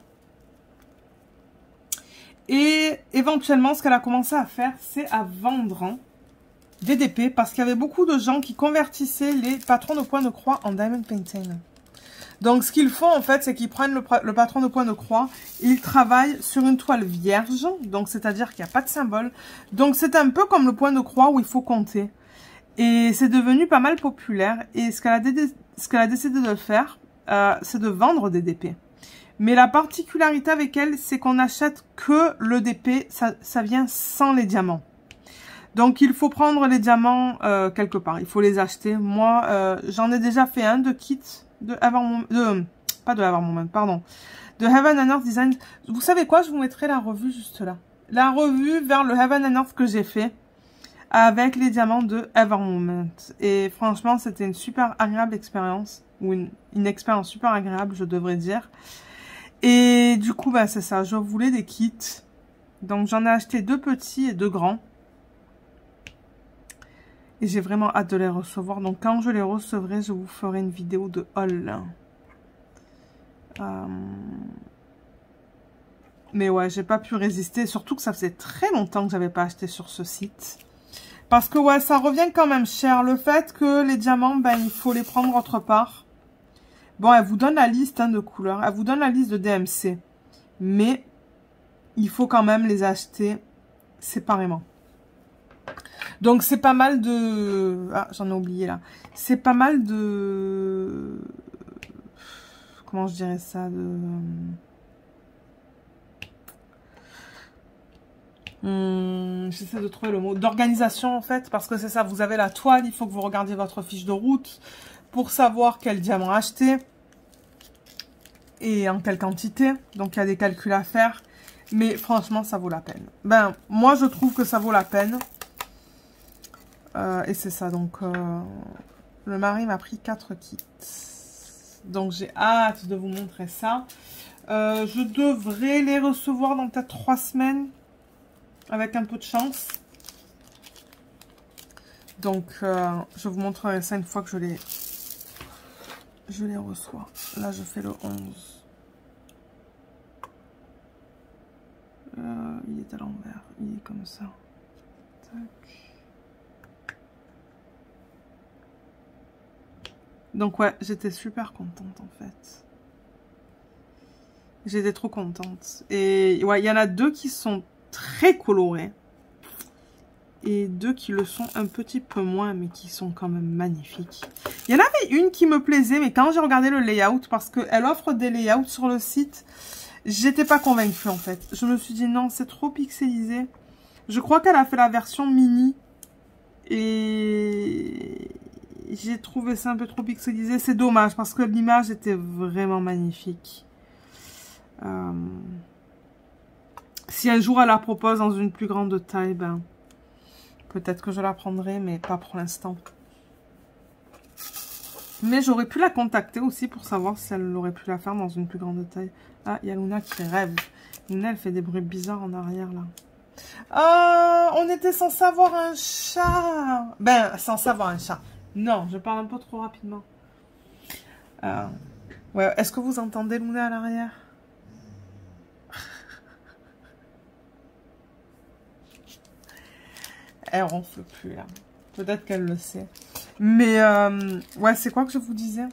Et éventuellement, ce qu'elle a commencé à faire, c'est à vendre des DP. Parce qu'il y avait beaucoup de gens qui convertissaient les patrons de points de croix en Diamond Painting. Donc, ce qu'ils font, en fait, c'est qu'ils prennent le patron de points de croix. Et ils travaillent sur une toile vierge. Donc, c'est-à-dire qu'il n'y a pas de symbole. Donc, c'est un peu comme le point de croix où il faut compter. Et c'est devenu pas mal populaire. Et ce qu'elle a décidé de faire, c'est de vendre des DP. Mais la particularité avec elle, c'est qu'on n'achète que le DP, ça vient sans les diamants. Donc il faut prendre les diamants quelque part, il faut les acheter. Moi, j'en ai déjà fait un de kit de de Heaven and Earth Designs. Vous savez quoi? Je vous mettrai la revue juste là. La revue vers le Heaven and Earth que j'ai fait avec les diamants de Evermoment. Et franchement, c'était une super agréable expérience. Ou une expérience super agréable, je devrais dire. Et du coup, bah, c'est ça. Je voulais des kits. Donc, j'en ai acheté 2 petits et 2 grands. Et j'ai vraiment hâte de les recevoir. Donc, quand je les recevrai, je vous ferai une vidéo de haul. Mais ouais, j'ai pas pu résister. Surtout que ça faisait très longtemps que j'avais pas acheté sur ce site. Parce que ouais, ça revient quand même cher. Le fait que les diamants, ben, il faut les prendre autre part. Bon, elle vous donne la liste de couleurs. Elle vous donne la liste de DMC. Mais il faut quand même les acheter séparément. Donc, c'est pas mal de... Ah, j'en ai oublié là. C'est pas mal de... Comment je dirais ça? J'essaie de trouver le mot. D'organisation, en fait. Parce que c'est ça, vous avez la toile. Il faut que vous regardiez votre fiche de route pour savoir quel diamant acheter. Et en quelle quantité. Donc, il y a des calculs à faire. Mais franchement, ça vaut la peine. Ben, moi, je trouve que ça vaut la peine. Et c'est ça. Donc, le mari m'a pris 4 kits. Donc, j'ai hâte de vous montrer ça. Je devrais les recevoir dans peut-être 3 semaines. Avec un peu de chance. Donc, je vous montrerai ça une fois que je les reçois. Là, je fais le 11. Il est à l'envers. Il est comme ça. Tac. Donc ouais, j'étais super contente en fait. J'étais trop contente. Et ouais, il y en a 2 qui sont très colorés. Et 2 qui le sont un petit peu moins, mais qui sont quand même magnifiques. Il y en avait une qui me plaisait, mais quand j'ai regardé le layout, parce qu'elle offre des layouts sur le site, j'étais pas convaincue en fait. Je me suis dit non, c'est trop pixelisé. Je crois qu'elle a fait la version mini. Et j'ai trouvé ça un peu trop pixelisé. C'est dommage parce que l'image était vraiment magnifique. Si un jour elle la propose dans une plus grande taille, ben peut-être que je la prendrai, mais pas pour l'instant. Mais j'aurais pu la contacter aussi pour savoir si elle aurait pu la faire dans une plus grande taille. Ah, il y a Luna qui rêve. Luna, elle fait des bruits bizarres en arrière, là. Ah, on était censé avoir un chat. Ben, censé avoir un chat. Non, je parle un peu trop rapidement. Ouais, est-ce que vous entendez Luna à l'arrière? Elle ronfle plus, là. Peut-être qu'elle le sait. Mais, ouais, c'est quoi que je vous disais?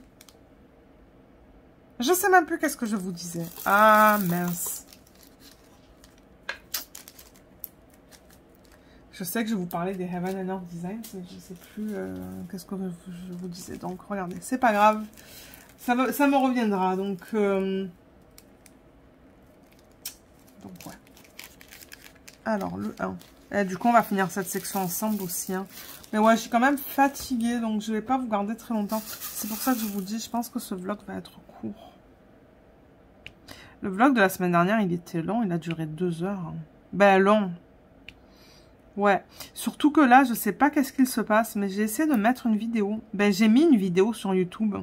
Je sais même plus qu'est-ce que je vous disais. Ah, mince. Je sais que je vous parlais des Heaven and Earth Designs, mais je sais plus qu'est-ce que je vous disais. Donc, regardez, c'est pas grave. Ça me reviendra. Donc, ouais. Alors, le 1. Et du coup, on va finir cette section ensemble aussi. Hein. Mais ouais, je suis quand même fatiguée, donc je vais pas vous garder très longtemps. C'est pour ça que je vous dis, je pense que ce vlog va être court. Le vlog de la semaine dernière, il était long, il a duré 2 heures. Ben, long. Ouais. Surtout que là, je sais pas qu'est-ce qu'il se passe, mais j'ai essayé de mettre une vidéo. Ben, j'ai mis une vidéo sur YouTube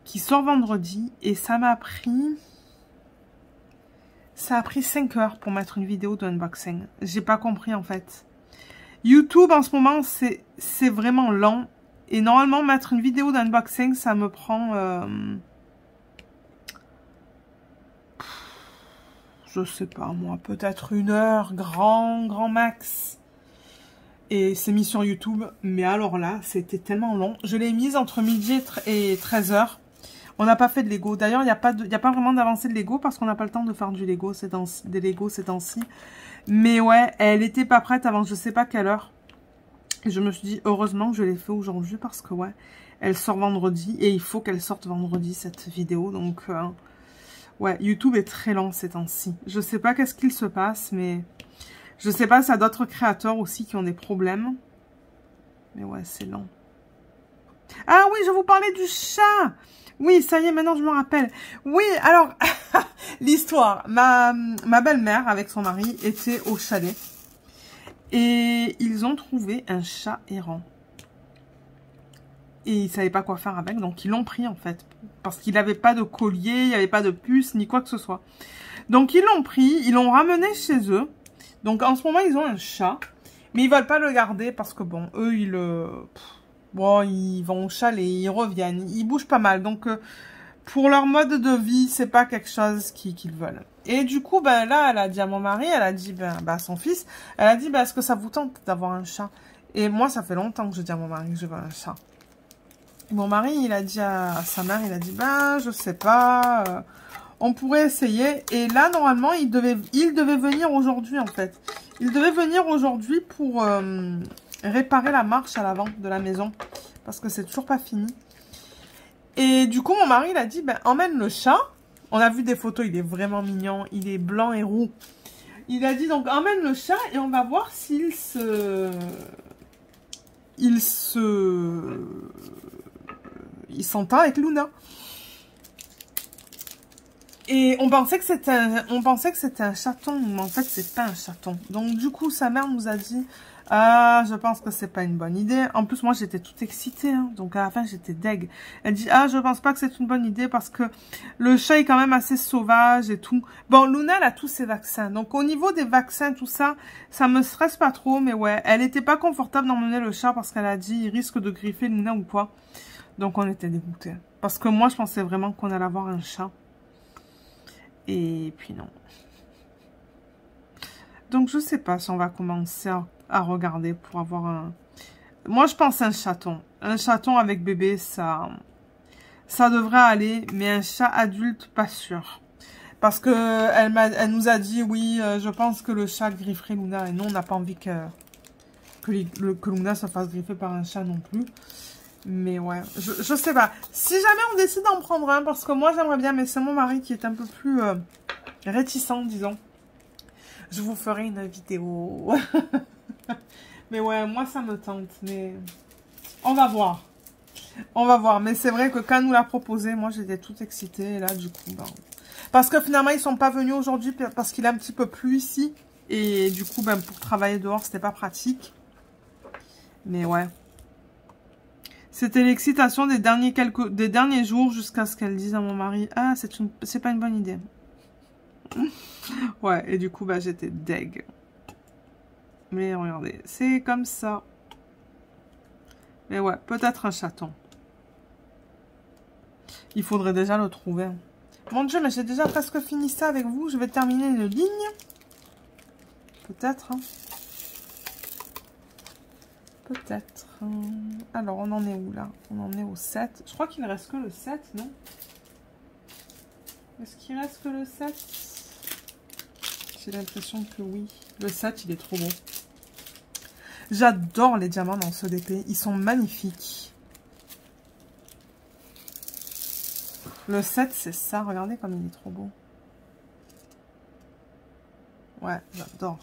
qui sort vendredi et ça m'a pris... Ça a pris 5 heures pour mettre une vidéo d'unboxing. J'ai pas compris en fait. YouTube en ce moment, c'est vraiment lent. Et normalement, mettre une vidéo d'unboxing, ça me prend... je sais pas moi, peut-être 1 heure, grand max. Et c'est mis sur YouTube. Mais alors là, c'était tellement long. Je l'ai mise entre midi et 13 heures. On n'a pas fait de Lego. D'ailleurs, il n'y a pas vraiment d'avancée de Lego parce qu'on n'a pas le temps de faire des Lego ces temps-ci. Mais ouais, elle n'était pas prête avant je sais pas quelle heure. Et je me suis dit, heureusement que je l'ai fait aujourd'hui parce que ouais, elle sort vendredi. Et il faut qu'elle sorte vendredi cette vidéo. Donc, ouais, YouTube est très lent ces temps-ci. Je sais pas qu'est-ce qu'il se passe, mais je sais pas, ça a d'autres créateurs aussi qui ont des problèmes. Mais ouais, c'est lent. Ah oui, je vous parlais du chat. Oui, ça y est, maintenant je me rappelle. Oui, alors, L'histoire, ma belle-mère avec son mari était au chalet et ils ont trouvé un chat errant. Et ils savaient pas quoi faire avec, donc ils l'ont pris en fait. Parce qu'il n'avait pas de collier, il n'y avait pas de puce, ni quoi que ce soit. Donc ils l'ont pris, ils l'ont ramené chez eux. Donc en ce moment ils ont un chat, mais ils veulent pas le garder parce que bon, eux ils vont au chalet, ils reviennent, ils bougent pas mal. Donc pour leur mode de vie, c'est pas quelque chose qu'ils veulent. Et du coup, ben là, elle a dit à mon mari, elle a dit à son fils, elle a dit, est-ce que ça vous tente d'avoir un chat? Et moi, ça fait longtemps que je dis à mon mari que je veux un chat. Mon mari, il a dit à sa mère, il a dit, je sais pas, on pourrait essayer. Et là, normalement, il devait venir aujourd'hui, en fait. Il devait venir aujourd'hui pour réparer la marche à l'avant de la maison. Parce que c'est toujours pas fini. Et du coup, mon mari, il a dit, emmène le chat. On a vu des photos, il est vraiment mignon. Il est blanc et roux. Il a dit, donc, emmène le chat et on va voir s'il s'entend avec Luna. Et on pensait que c'était un chaton, mais en fait, c'est pas un chaton. Donc, du coup, sa mère nous a dit, je pense que c'est pas une bonne idée. En plus, moi, j'étais toute excitée, hein. Donc, à la fin, j'étais deg. Elle dit, je pense pas que c'est une bonne idée parce que le chat est quand même assez sauvage et tout. Bon, Luna, elle a tous ses vaccins. Donc, au niveau des vaccins, tout ça, ça me stresse pas trop. Mais ouais, elle était pas confortable d'emmener le chat parce qu'elle a dit, il risque de griffer Luna ou quoi. Donc, on était dégoûtés. Parce que moi, je pensais vraiment qu'on allait avoir un chat. Et puis, non. Donc, je sais pas si on va commencer à regarder pour avoir un... Moi, je pense un chaton. Un chaton avec bébé, ça devrait aller. Mais un chat adulte, pas sûr. Parce que elle nous a dit, oui, je pense que le chat grifferait Luna. Et nous, on n'a pas envie que Luna se fasse griffer par un chat non plus. Mais ouais, je sais pas. Si jamais on décide d'en prendre un, parce que moi j'aimerais bien, mais c'est mon mari qui est un peu plus réticent, disons. Je vous ferai une vidéo. Mais ouais, moi ça me tente, mais on va voir. On va voir, mais c'est vrai que quand elle nous l'a proposé, moi j'étais toute excitée, et là du coup, parce que finalement ils sont pas venus aujourd'hui, parce qu'il a un petit peu plu ici, et du coup, pour travailler dehors, c'était pas pratique. Mais ouais. C'était l'excitation des derniers jours jusqu'à ce qu'elle dise à mon mari, c'est pas une bonne idée. Ouais, et du coup, j'étais deg. Mais regardez, c'est comme ça. Mais ouais, peut-être un chaton. Il faudrait déjà le trouver. Mon Dieu, mais j'ai déjà presque fini ça avec vous. Je vais terminer une ligne. Peut-être. Peut-être. Alors, on en est où, là? On en est au 7. Je crois qu'il ne reste que le 7, non? Est-ce qu'il reste que le 7? J'ai l'impression que oui. Le 7, il est trop beau. J'adore les diamants dans ce DP. Ils sont magnifiques. Le 7, c'est ça. Regardez comme il est trop beau. Ouais, j'adore.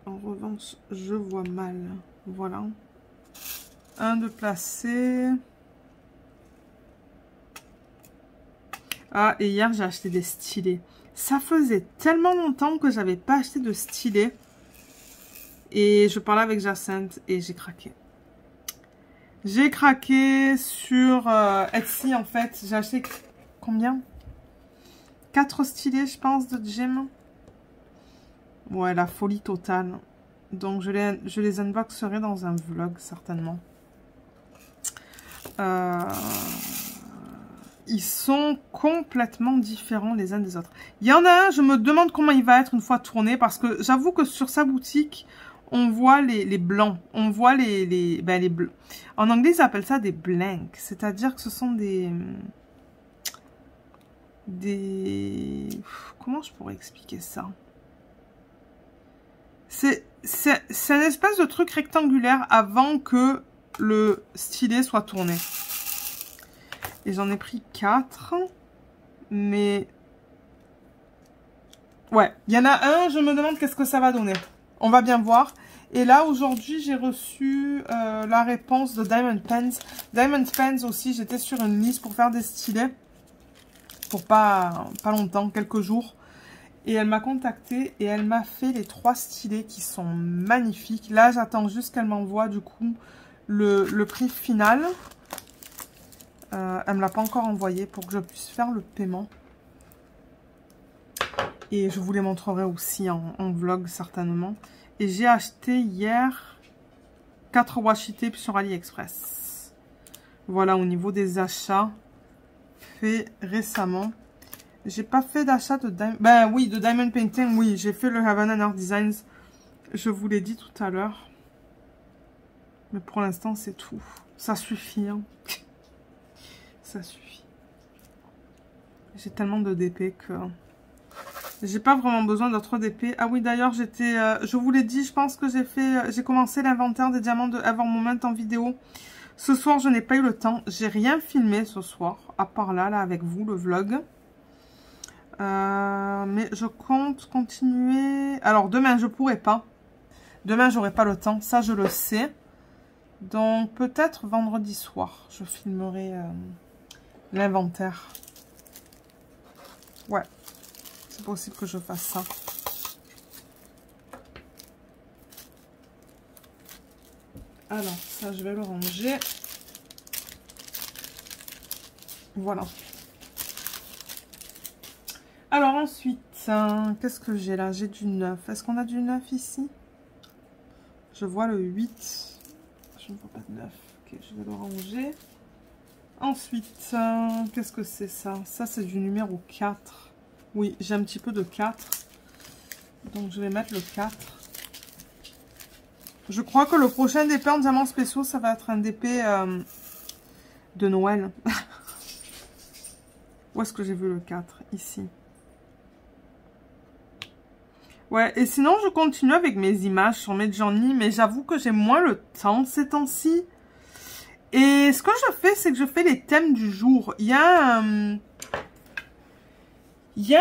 En revanche, je vois mal. Voilà. Un de placé. Ah, et hier, j'ai acheté des stylés. Ça faisait tellement longtemps que j'avais pas acheté de stylés. Et je parlais avec Jacinthe et j'ai craqué. J'ai craqué sur Etsy, en fait. J'ai acheté combien? 4 stylés, je pense, de Gem. Ouais, la folie totale. Donc, je les unboxerai dans un vlog, certainement. Ils sont complètement différents les uns des autres. Il y en a un, je me demande comment il va être une fois tourné. Parce que j'avoue que sur sa boutique, on voit les blancs. On voit les bleus. En anglais, ils appellent ça des blanks. C'est-à-dire que ce sont des... Comment je pourrais expliquer ça? C'est un espèce de truc rectangulaire avant que le stylet soit tourné. Et j'en ai pris 4. Mais... ouais, il y en a un, je me demande qu'est-ce que ça va donner. On va bien voir. Et là, aujourd'hui, j'ai reçu la réponse de Diamond Pens. Diamond Pens aussi, j'étais sur une liste pour faire des stylets. Pour pas longtemps, quelques jours. Et elle m'a contactée et elle m'a fait les 3 stylets qui sont magnifiques. Là, j'attends juste qu'elle m'envoie du coup le prix final. Elle me l'a pas encore envoyé pour que je puisse faire le paiement. Et je vous les montrerai aussi en vlog certainement. Et j'ai acheté hier 4 washi tape sur AliExpress. Voilà au niveau des achats faits récemment. J'ai pas fait d'achat de Diamond... Ben oui, de Diamond Painting, oui. J'ai fait le Havana Art Designs. Je vous l'ai dit tout à l'heure. Mais pour l'instant, c'est tout. Ça suffit. Hein. Ça suffit. J'ai tellement de DP que... J'ai pas vraiment besoin d'autres DP. Ah oui, d'ailleurs, j'étais... je vous l'ai dit, je pense que j'ai commencé l'inventaire des diamants de Evermoment en vidéo. Ce soir, je n'ai pas eu le temps. J'ai rien filmé ce soir, à part là, avec vous, le vlog. Mais je compte continuer... Alors, demain, je pourrai pas. Demain, j'aurai pas le temps. Ça, je le sais. Donc, peut-être vendredi soir, je filmerai l'inventaire. Ouais. C'est possible que je fasse ça. Alors, ça, je vais le ranger. Voilà. Alors, ensuite, qu'est-ce que j'ai là? J'ai du 9. Est-ce qu'on a du 9 ici? Je vois le 8. Je ne vois pas de 9. Ok, je vais le ranger. Ensuite, qu'est-ce que c'est ça? Ça, c'est du numéro 4. Oui, j'ai un petit peu de 4. Donc, je vais mettre le 4. Je crois que le prochain DP en diamants spéciaux, ça va être un DP de Noël. Où est-ce que j'ai vu le 4? Ici. Ouais, et sinon, je continue avec mes images sur Midjourney, mais j'avoue que j'ai moins le temps ces temps-ci. Et ce que je fais, c'est que je fais les thèmes du jour. Il y a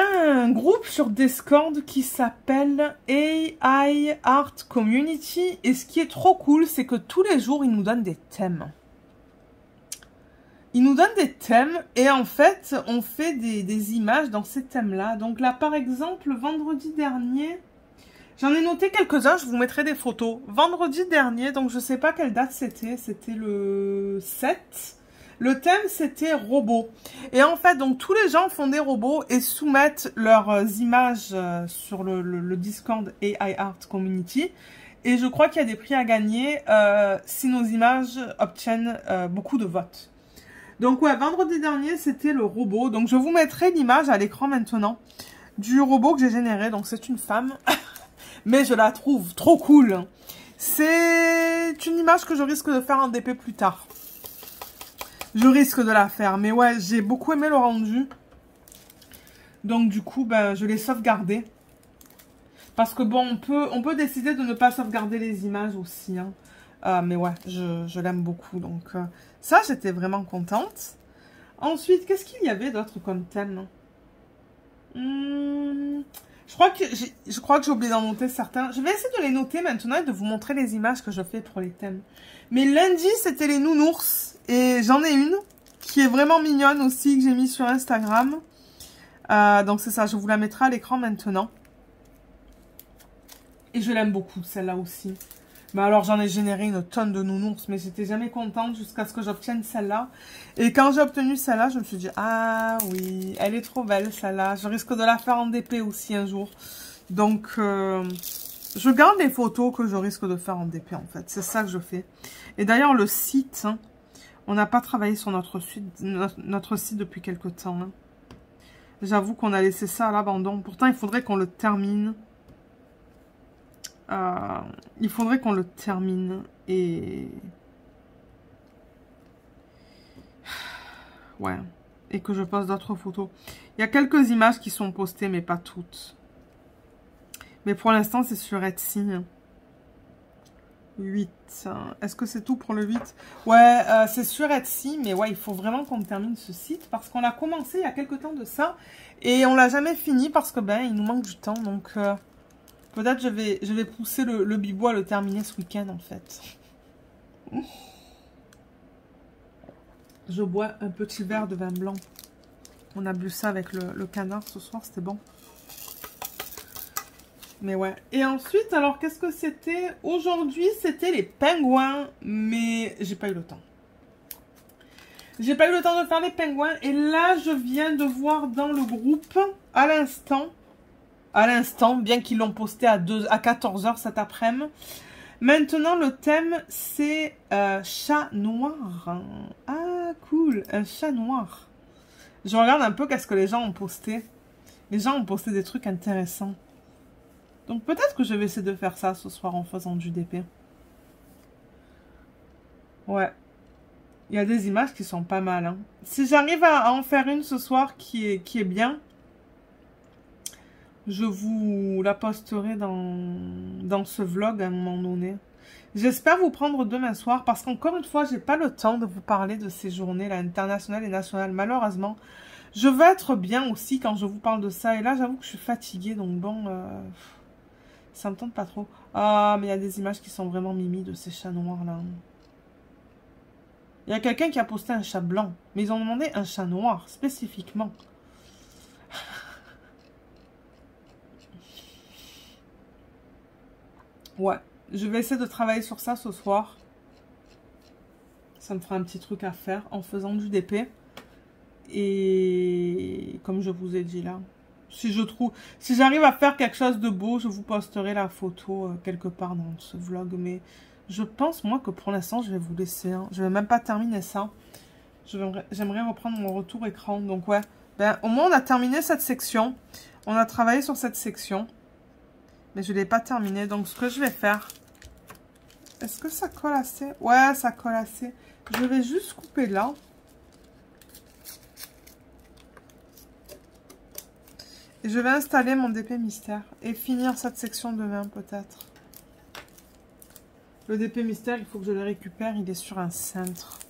un groupe sur Discord qui s'appelle AI Art Community. Et ce qui est trop cool, c'est que tous les jours, ils nous donnent des thèmes. Ils nous donnent des thèmes et en fait, on fait des images dans ces thèmes-là. Donc là, par exemple, vendredi dernier, j'en ai noté quelques-uns, je vous mettrai des photos. Vendredi dernier, donc je sais pas quelle date c'était le 7. Le thème, c'était robots. Et en fait, donc tous les gens font des robots et soumettent leurs images sur le Discord AI Art Community. Et je crois qu'il y a des prix à gagner si nos images obtiennent beaucoup de votes. Donc ouais, vendredi dernier, c'était le robot. Donc je vous mettrai l'image à l'écran maintenant du robot que j'ai généré. Donc c'est une femme, mais je la trouve trop cool. C'est une image que je risque de faire en DP plus tard. Je risque de la faire, mais ouais, j'ai beaucoup aimé le rendu. Donc du coup, ben, je l'ai sauvegardé. Parce que bon, on peut décider de ne pas sauvegarder les images aussi, hein. Mais ouais, je l'aime beaucoup. Donc ça, j'étais vraiment contente. Ensuite, qu'est-ce qu'il y avait d'autre comme thème? Je crois que j'ai oublié d'en noter certains. Je vais essayer de les noter maintenant et de vous montrer les images que je fais pour les thèmes. Mais lundi, c'était les nounours. Et j'en ai une qui est vraiment mignonne aussi, que j'ai mis sur Instagram. Donc c'est ça, je vous la mettrai à l'écran maintenant. Et je l'aime beaucoup, celle-là aussi. Mais alors, j'en ai généré une tonne de nounours, mais j'étais jamais contente jusqu'à ce que j'obtienne celle-là. Et quand j'ai obtenu celle-là, je me suis dit, ah oui, elle est trop belle, celle-là. Je risque de la faire en DP aussi un jour. Donc, je garde les photos que je risque de faire en DP, en fait. C'est ça que je fais. Et d'ailleurs, le site, hein, on n'a pas travaillé sur notre site depuis quelque temps. Hein. J'avoue qu'on a laissé ça à l'abandon. Pourtant, il faudrait qu'on le termine. Il faudrait qu'on le termine et... Ouais. Et que je poste d'autres photos. Il y a quelques images qui sont postées, mais pas toutes. Mais pour l'instant, c'est sur Etsy. 8. Est-ce que c'est tout pour le 8? Ouais, c'est sur Etsy, mais ouais, il faut vraiment qu'on termine ce site parce qu'on a commencé il y a quelques temps de ça et on l'a jamais fini parce que ben, il nous manque du temps, donc... Peut-être je vais pousser le Bibo à le terminer ce week-end, en fait. Je bois un petit verre de vin blanc. On a bu ça avec le canard ce soir, c'était bon. Mais ouais. Et ensuite, alors qu'est-ce que c'était? Aujourd'hui, c'était les pingouins, mais j'ai pas eu le temps. J'ai pas eu le temps de faire les pingouins. Et là, je viens de voir dans le groupe, à l'instant, bien qu'ils l'ont posté à 14 h cet après-midi. Maintenant, le thème, c'est chat noir. Ah, cool, un chat noir. Je regarde un peu qu'est-ce que les gens ont posté. Les gens ont posté des trucs intéressants. Donc peut-être que je vais essayer de faire ça ce soir en faisant du DP. Ouais. Il y a des images qui sont pas mal. Hein. Si j'arrive à en faire une ce soir qui est bien, je vous la posterai dans ce vlog à un moment donné. J'espère vous prendre demain soir parce qu'encore une fois, j'ai pas le temps de vous parler de ces journées-là, internationales et nationales, malheureusement. Je veux être bien aussi quand je vous parle de ça. Et là, j'avoue que je suis fatiguée, donc bon, ça me tente pas trop. Ah, mais il y a des images qui sont vraiment mimi de ces chats noirs-là. Il y a quelqu'un qui a posté un chat blanc, mais ils ont demandé un chat noir, spécifiquement. Ouais, je vais essayer de travailler sur ça ce soir. Ça me fera un petit truc à faire en faisant du DP. Et comme je vous ai dit là, si j'arrive à faire quelque chose de beau, je vous posterai la photo quelque part dans ce vlog. Mais je pense moi que pour l'instant, je vais vous laisser. Hein. Je vais même pas terminer ça. J'aimerais reprendre mon retour écran. Donc ouais, ben, au moins on a terminé cette section. On a travaillé sur cette section. Mais je ne l'ai pas terminé. Donc, ce que je vais faire... Est-ce que ça colle assez? Ouais, ça colle assez. Je vais juste couper là. Et je vais installer mon DP mystère. Et finir cette section demain, peut-être. Le DP mystère, il faut que je le récupère. Il est sur un cintre.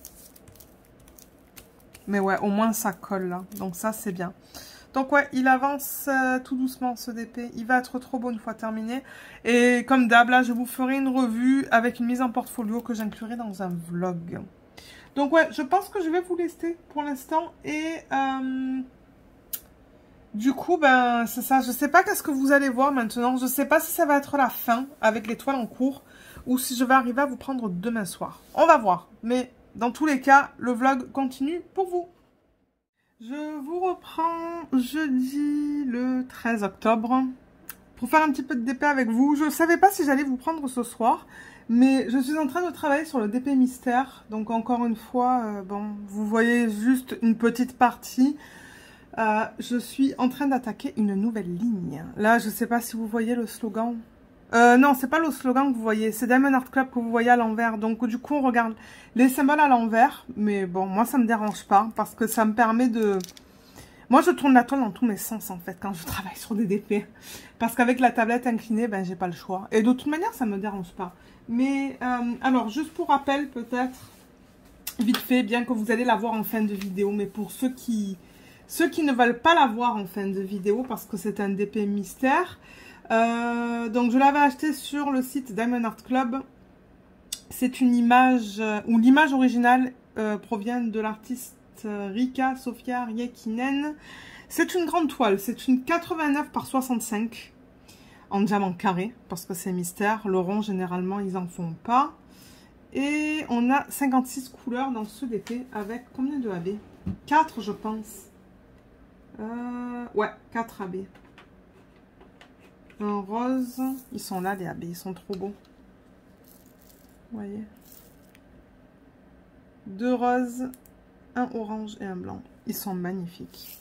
Mais ouais, au moins ça colle là. Donc ça, c'est bien. Donc ouais, il avance tout doucement ce DP. Il va être trop beau une fois terminé. Et comme d'hab, là, je vous ferai une revue avec une mise en portfolio que j'inclurai dans un vlog. Donc ouais, je pense que je vais vous laisser pour l'instant. Et du coup, ben c'est ça. Je sais pas qu'est-ce que vous allez voir maintenant. Je sais pas si ça va être la fin avec l'étoile en cours. Ou si je vais arriver à vous prendre demain soir. On va voir. Mais dans tous les cas, le vlog continue pour vous. Je vous reprends jeudi le 13 octobre pour faire un petit peu de DP avec vous. Je ne savais pas si j'allais vous prendre ce soir, mais je suis en train de travailler sur le DP mystère. Donc encore une fois, bon, vous voyez juste une petite partie. Je suis en train d'attaquer une nouvelle ligne. Là, je ne sais pas si vous voyez le slogan. Non, c'est pas le slogan que vous voyez, c'est Diamond Art Club que vous voyez à l'envers. Donc du coup, on regarde les symboles à l'envers. Mais bon, moi, ça me dérange pas parce que ça me permet de... Moi, je tourne la toile dans tous mes sens, en fait, quand je travaille sur des DP. Parce qu'avec la tablette inclinée, ben, j'ai pas le choix. Et de toute manière, ça me dérange pas. Mais, alors, juste pour rappel, peut-être, vite fait, bien que vous allez la voir en fin de vidéo, mais pour ceux qui ne veulent pas la voir en fin de vidéo, parce que c'est un DP mystère... donc je l'avais acheté sur le site Diamond Art Club. C'est une image, où l'image originale provient de l'artiste Rika Sofia Riekinen. C'est une grande toile, c'est une 89 par 65 en diamant carré, parce que c'est mystère. Le rond, généralement, ils en font pas. Et on a 56 couleurs dans ce DP avec combien de AB? 4, je pense. Ouais, 4 AB. Un rose. Ils sont là, les AB. Ils sont trop beaux. Vous voyez. 2 roses, un orange et un blanc. Ils sont magnifiques.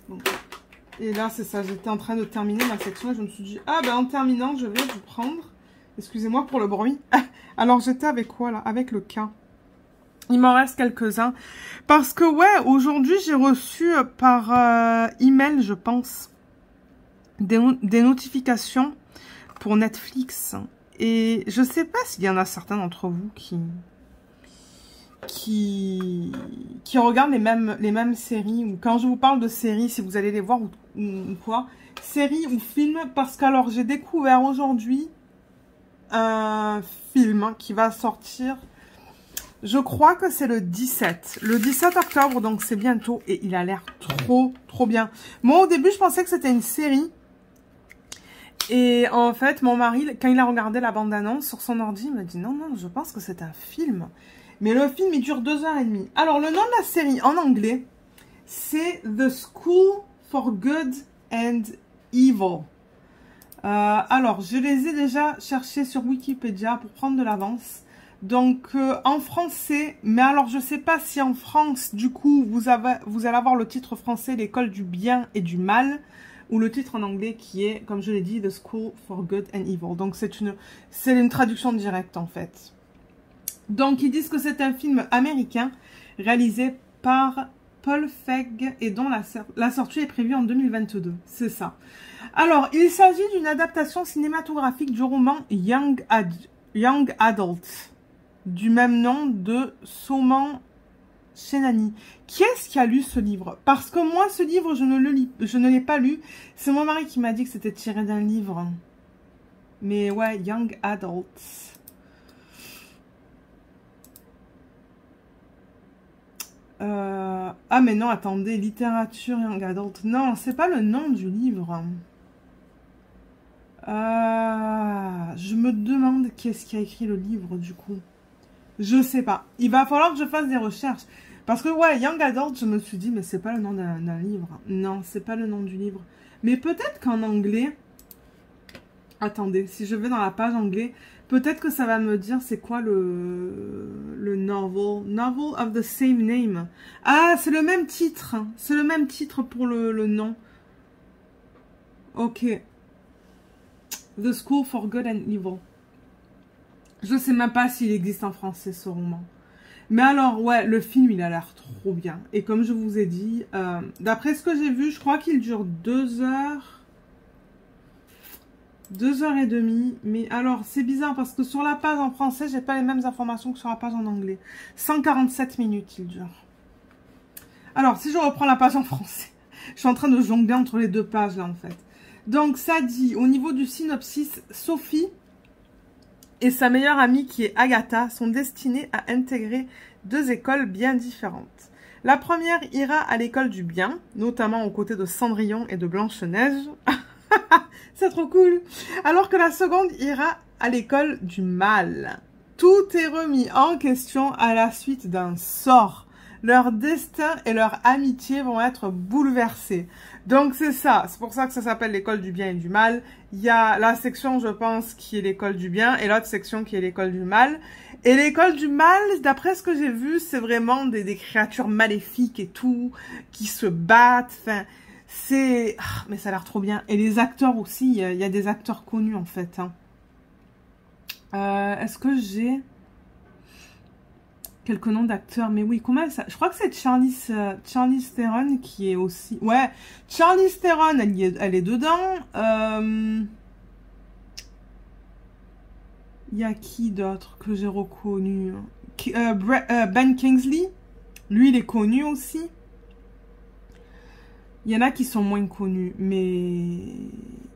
Bon. Et là, c'est ça. J'étais en train de terminer ma section et je me suis dit, ah ben en terminant, je vais vous prendre. Excusez-moi pour le bruit. Alors, j'étais avec quoi là? Avec le K. Il m'en reste quelques-uns. Parce que, ouais, aujourd'hui, j'ai reçu par email, je pense, des notifications pour Netflix. Et je sais pas s'il y en a certains d'entre vous qui regardent les mêmes séries. Ou quand je vous parle de séries, si vous allez les voir, ou quoi. Série ou film, parce qu'alors j'ai découvert aujourd'hui un film qui va sortir, je crois que c'est le 17 octobre, donc c'est bientôt, et il a l'air trop bien. Moi au début je pensais que c'était une série, et en fait mon mari, quand il a regardé la bande-annonce sur son ordi, il m'a dit non, je pense que c'est un film. Mais le film il dure 2h30. Alors le nom de la série en anglais, c'est The School for Good and Evil. Alors, je les ai déjà cherchés sur Wikipédia pour prendre de l'avance. Donc, en français, mais alors je sais pas si en France, du coup, vous allez avoir le titre français, l'école du bien et du mal, ou le titre en anglais qui est, comme je l'ai dit, The School for Good and Evil. Donc, c'est une traduction directe, en fait. Donc, ils disent que c'est un film américain réalisé par Paul Feig et dont la sortie est prévue en 2022. C'est ça. Alors, il s'agit d'une adaptation cinématographique du roman Young Adult, du même nom de Soumen Chenani. Qui est-ce qui a lu ce livre? Parce que moi, ce livre, je ne l'ai pas lu. C'est mon mari qui m'a dit que c'était tiré d'un livre. Mais ouais, Young Adult. Ah mais non, attendez, littérature Young Adult. Non, c'est pas le nom du livre. Je me demande qui est-ce qui a écrit le livre du coup. Je sais pas. Il va falloir que je fasse des recherches. Parce que ouais, Young Adult, je me suis dit, mais c'est pas le nom d'un livre. Non, c'est pas le nom du livre. Mais peut-être qu'en anglais... Attendez, si je vais dans la page anglais, peut-être que ça va me dire c'est quoi le novel. Novel of the same name. Ah, c'est le même titre. C'est le même titre pour le nom. Ok. The School for Good and Evil. Je sais même pas s'il existe en français ce roman. Mais alors, ouais, le film, il a l'air trop bien. Et comme je vous ai dit, d'après ce que j'ai vu, je crois qu'il dure 2 heures. 2h30, mais alors c'est bizarre parce que sur la page en français, j'ai pas les mêmes informations que sur la page en anglais. 147 minutes il dure. Alors si je reprends la page en français, je suis en train de jongler entre les deux pages là en fait. Donc ça dit, au niveau du synopsis, Sophie et sa meilleure amie qui est Agatha sont destinées à intégrer 2 écoles bien différentes. La première ira à l'école du bien, notamment aux côtés de Cendrillon et de Blanche-Neige. C'est trop cool. Alors que la seconde ira à l'école du mal. Tout est remis en question à la suite d'un sort. Leur destin et leur amitié vont être bouleversés. Donc c'est ça. C'est pour ça que ça s'appelle l'école du bien et du mal. Il y a la section, je pense, qui est l'école du bien et l'autre section qui est l'école du mal. Et l'école du mal, d'après ce que j'ai vu, c'est vraiment des créatures maléfiques et tout, qui se battent. Enfin... c'est... Ah, mais ça a l'air trop bien. Et les acteurs aussi, il y a des acteurs connus en fait. Hein. Est-ce que j'ai quelques noms d'acteurs? Mais oui, comment ça... Je crois que c'est Charlize Theron qui est aussi... Ouais, Charlize Theron, elle est dedans. Il y a qui d'autre que j'ai reconnu? Ben Kingsley. Lui, il est connu aussi. Il y en a qui sont moins connus, mais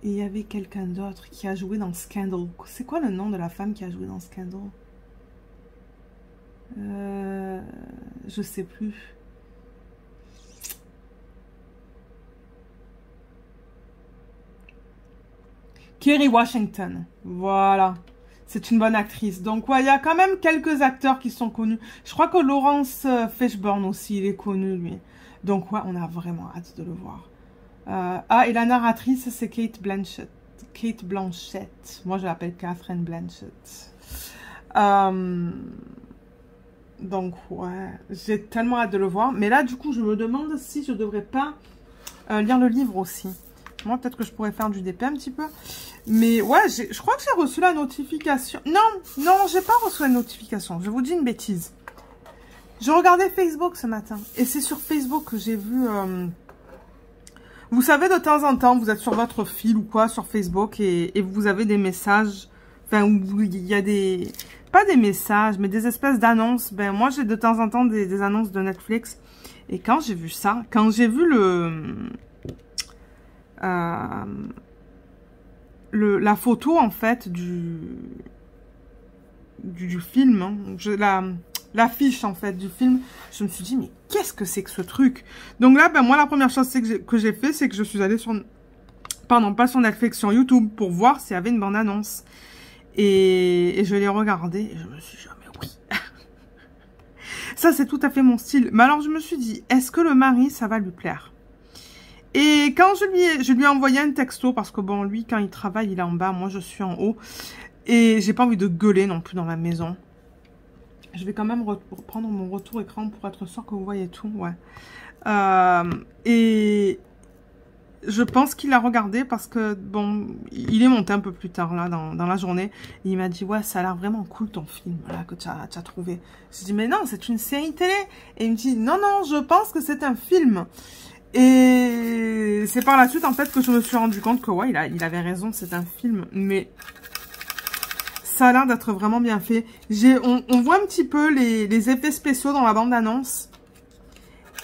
il y avait quelqu'un d'autre qui a joué dans Scandal. C'est quoi le nom de la femme qui a joué dans Scandal? Je sais plus. Kerry Washington. Voilà. C'est une bonne actrice. Donc, ouais, il y a quand même quelques acteurs qui sont connus. Je crois que Laurence Fishburne aussi, il est connu, lui. Donc, ouais, on a vraiment hâte de le voir. Ah, et la narratrice, c'est Kate Blanchett. Kate Blanchett. Moi, je l'appelle Catherine Blanchett. Donc, ouais, j'ai tellement hâte de le voir. Mais là, du coup, je me demande si je devrais pas lire le livre aussi. Moi, peut-être que je pourrais faire du DP un petit peu. Mais ouais, je crois que j'ai reçu la notification. Non, j'ai pas reçu la notification. Je vous dis une bêtise. Je regardais Facebook ce matin. Et c'est sur Facebook que j'ai vu... Vous savez, de temps en temps, vous êtes sur votre fil ou quoi sur Facebook et vous avez des messages. Enfin, où il y a des... Pas des messages, mais des espèces d'annonces. Ben, moi, j'ai de temps en temps des annonces de Netflix. Et quand j'ai vu ça, quand j'ai vu la photo, en fait, du film, hein. L'affiche, en fait, du film. Je me suis dit, mais qu'est-ce que c'est que ce truc? Donc là, ben, moi, la première chose que j'ai fait, c'est que je suis allée sur... Pardon, pas sur Netflix, sur YouTube, pour voir s'il y avait une bande-annonce. Et je l'ai regardée, et je me suis dit, mais oui. Ça, c'est tout à fait mon style. Mais alors, je me suis dit, est-ce que le mari, ça va lui plaire? Et quand je lui ai envoyé un texto, parce que bon, lui, quand il travaille, il est en bas, moi, je suis en haut. Et j'ai pas envie de gueuler non plus dans la maison. Je vais quand même reprendre mon retour écran pour être sûr que vous voyez tout, ouais. Et je pense qu'il a regardé parce que, bon, il est monté un peu plus tard, là, dans la journée. Et il m'a dit, ouais, ça a l'air vraiment cool ton film, là, que tu as trouvé. Je dis, mais non, c'est une série télé. Et il me dit, non, non, je pense que c'est un film. Et c'est par la suite, en fait, que je me suis rendu compte que, ouais, il avait raison, c'est un film. Mais ça a l'air d'être vraiment bien fait. On voit un petit peu les effets spéciaux dans la bande-annonce.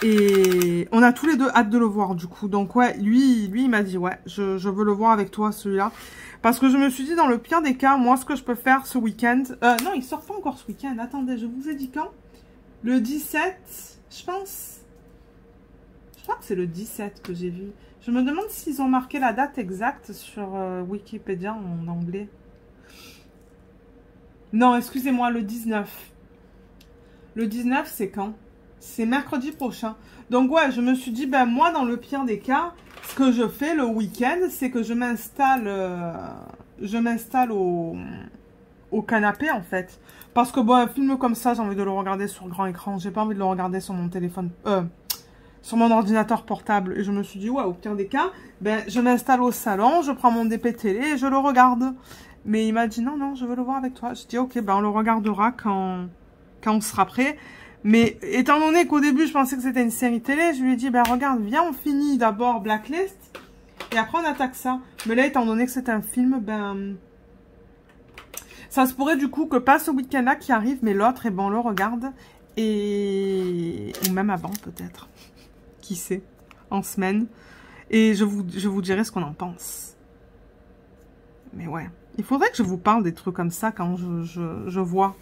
Et on a tous les deux hâte de le voir, du coup. Donc, ouais, lui il m'a dit, ouais, je veux le voir avec toi, celui-là. Parce que je me suis dit, dans le pire des cas, moi, ce que je peux faire ce week-end... non, il sort pas encore ce week-end. Attendez, je vous ai dit quand? Le 17, je pense. Je crois que c'est le 17 que j'ai vu. Je me demande s'ils ont marqué la date exacte sur Wikipédia en anglais. Non, excusez-moi, le 19. Le 19, c'est quand? C'est mercredi prochain. Donc, ouais, je me suis dit, ben, moi, dans le pire des cas, ce que je fais le week-end, c'est que je m'installe au canapé, en fait. Parce que, bon, un film comme ça, j'ai envie de le regarder sur grand écran. J'ai pas envie de le regarder sur mon téléphone, sur mon ordinateur portable. Et je me suis dit, ouais, au pire des cas, ben, je m'installe au salon, je prends mon DP télé et je le regarde. Mais il m'a dit, non, non, je veux le voir avec toi. Je dis, ok, ben, on le regardera quand on sera prêt. Mais étant donné qu'au début, je pensais que c'était une série télé, je lui ai dit, ben regarde, viens, on finit d'abord Blacklist, et après on attaque ça. Mais là, étant donné que c'est un film, ben... ça se pourrait du coup que pas ce week-end-là qui arrive, mais l'autre, et ben on le regarde, et... ou même avant peut-être. Qui sait, en semaine. Et je vous dirai ce qu'on en pense. Mais ouais, il faudrait que je vous parle des trucs comme ça quand je vois...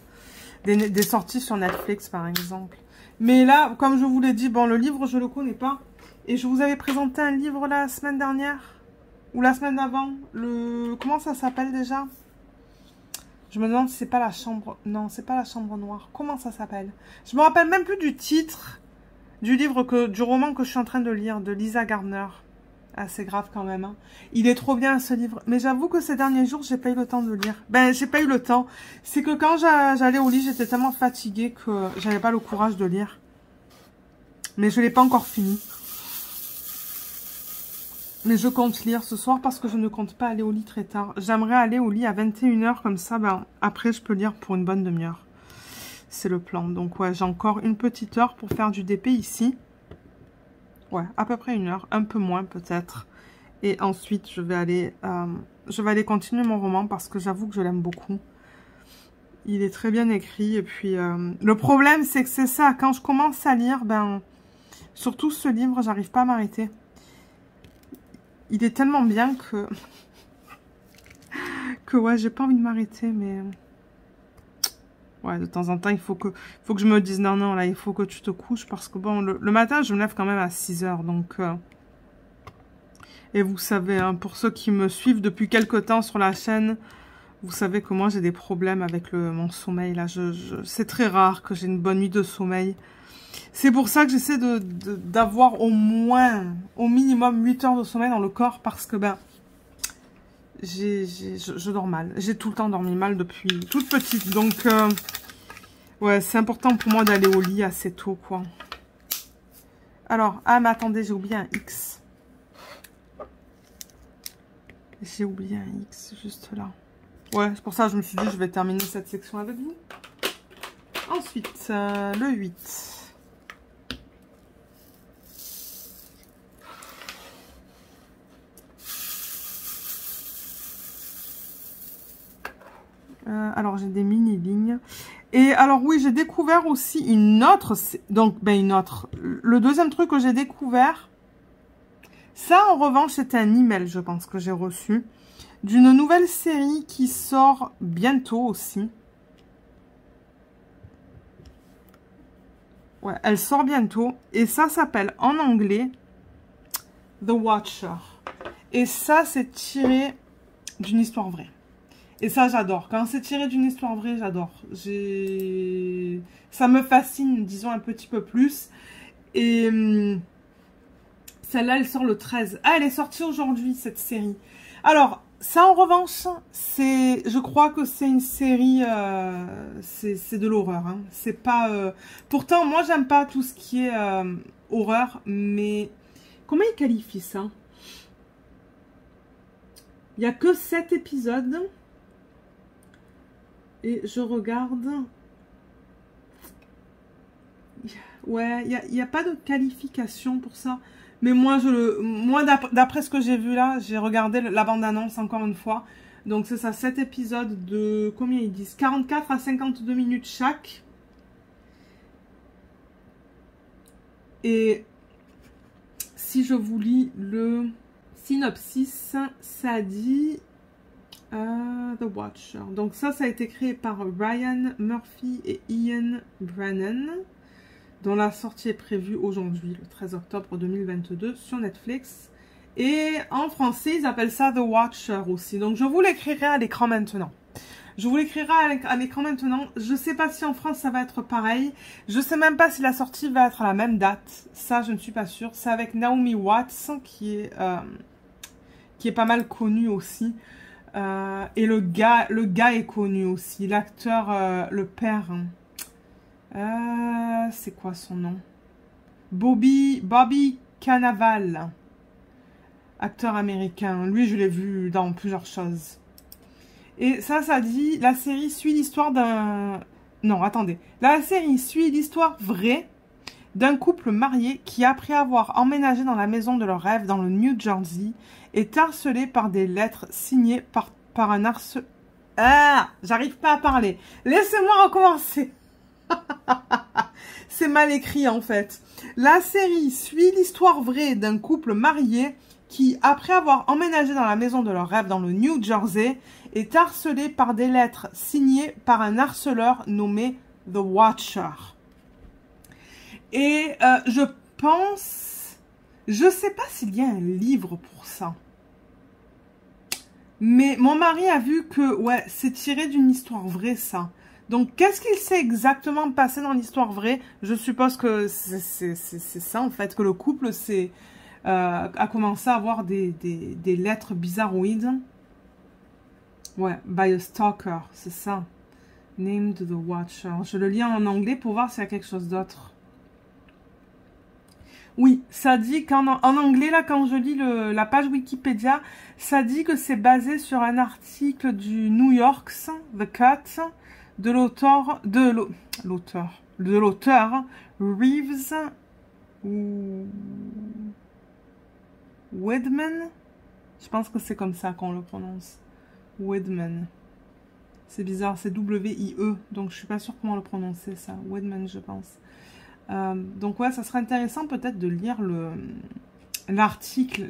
Des sorties sur Netflix, par exemple. Mais là, comme je vous l'ai dit, bon, le livre, je le connais pas. Et je vous avais présenté un livre la semaine dernière. Ou la semaine d'avant. Comment ça s'appelle déjà? Je me demande si c'est pas la chambre... Non, c'est pas la chambre noire. Comment ça s'appelle? Je me rappelle même plus du titre du livre, du roman que je suis en train de lire, de Lisa Gardner. Ah, c'est grave quand même, hein. Il est trop bien ce livre. Mais j'avoue que ces derniers jours, j'ai pas eu le temps de lire. Ben, j'ai pas eu le temps. C'est que quand j'allais au lit, j'étais tellement fatiguée que j'avais pas le courage de lire. Mais je l'ai pas encore fini. Mais je compte lire ce soir parce que je ne compte pas aller au lit très tard. J'aimerais aller au lit à 21 h comme ça, ben, après je peux lire pour une bonne demi-heure. C'est le plan. Donc ouais, j'ai encore une petite heure pour faire du DP ici. Ouais, à peu près 1 heure, un peu moins peut-être. Et ensuite, je vais aller continuer mon roman parce que j'avoue que je l'aime beaucoup. Il est très bien écrit. Et puis, le problème, c'est que c'est ça. Quand je commence à lire, ben, surtout ce livre, j'arrive pas à m'arrêter. Il est tellement bien que ouais, j'ai pas envie de m'arrêter, mais... Ouais, de temps en temps, il faut que je me dise, non, non, là, il faut que tu te couches, parce que, bon, le matin, je me lève quand même à 6 h, donc... Et vous savez, hein, pour ceux qui me suivent depuis quelque temps sur la chaîne, vous savez que moi, j'ai des problèmes avec mon sommeil, là. C'est très rare que j'ai une bonne nuit de sommeil. C'est pour ça que j'essaie d'avoir au minimum 8 heures de sommeil dans le corps, parce que, ben... je dors mal. J'ai tout le temps dormi mal depuis toute petite. Donc, ouais, c'est important pour moi d'aller au lit assez tôt, quoi. Alors, ah, mais attendez, j'ai oublié un X. J'ai oublié un X juste là. Ouais, c'est pour ça que je me suis dit, je vais terminer cette section avec vous. Ensuite, le 8. Alors, j'ai des mini-lignes. Et alors, oui, j'ai découvert aussi une autre... Donc, ben, une autre. Le deuxième truc que j'ai découvert, Ça, en revanche, c'était un email, je pense, que j'ai reçu. D'une nouvelle série qui sort bientôt aussi. Ouais, elle sort bientôt. Et ça s'appelle en anglais The Watcher. Et ça, c'est tiré d'une histoire vraie. Et ça, j'adore. Quand c'est tiré d'une histoire vraie, j'adore. Ça me fascine, disons, un petit peu plus. Et celle-là, elle sort le 13. Ah, elle est sortie aujourd'hui, cette série. Alors, ça, en revanche, je crois que c'est une série, c'est de l'horreur. Hein. C'est pas... Pourtant, moi, j'aime pas tout ce qui est horreur, mais... Comment ils qualifient ça? Il n'y a que 7 épisodes. Et je regarde... Ouais, il n'y a pas de qualification pour ça. Mais moi, d'après ce que j'ai vu là, j'ai regardé la bande-annonce encore une fois. Donc c'est ça, 7 épisodes de, combien ils disent, 44 à 52 minutes chaque. Et si je vous lis le synopsis, ça dit The Watcher. Donc ça a été créé par Ryan Murphy et Ian Brennan, dont la sortie est prévue aujourd'hui, le 13 octobre 2022, sur Netflix. Et en français, ils appellent ça The Watcher aussi. Donc, je vous l'écrirai à l'écran maintenant. Je vous l'écrirai à l'écran maintenant. Je ne sais pas si en France, ça va être pareil. Je ne sais même pas si la sortie va être à la même date. Ça, je ne suis pas sûre. C'est avec Naomi Watts, qui est pas mal connu aussi. Et le gars est connu aussi. L'acteur, le père... c'est quoi son nom? Bobby Cannavale, acteur américain. Lui, je l'ai vu dans plusieurs choses. Et ça dit, la série suit l'histoire d'un... Non, attendez. La série suit l'histoire vraie d'un couple marié qui, après avoir emménagé dans la maison de leur rêve dans le New Jersey, est harcelé par des lettres signées par un harceleur... Ah, j'arrive pas à parler. Laissez-moi recommencer. C'est mal écrit en fait. La série suit l'histoire vraie d'un couple marié qui, après avoir emménagé dans la maison de leur rêve dans le New Jersey, est harcelé par des lettres signées par un harceleur nommé The Watcher. Et je pense... Je sais pas s'il y a un livre pour ça. Mais mon mari a vu que, ouais, c'est tiré d'une histoire vraie ça. Donc, qu'est-ce qu'il s'est exactement passé dans l'histoire vraie? Je suppose que c'est ça, en fait, que le couple a commencé à avoir des lettres bizarroïdes. Ouais, by a stalker, c'est ça. Named the Watcher. Je le lis en anglais pour voir s'il y a quelque chose d'autre. Oui, ça dit qu'en anglais, là, quand je lis la page Wikipédia, ça dit que c'est basé sur un article du New York's, The Cut, de l'auteur Reeves Wedman. Je pense que c'est comme ça qu'on le prononce. Wedman. C'est bizarre, c'est W-I-E, donc je suis pas sûre comment le prononcer ça. Wedman, je pense. Donc ouais, ça serait intéressant peut-être de lire l'article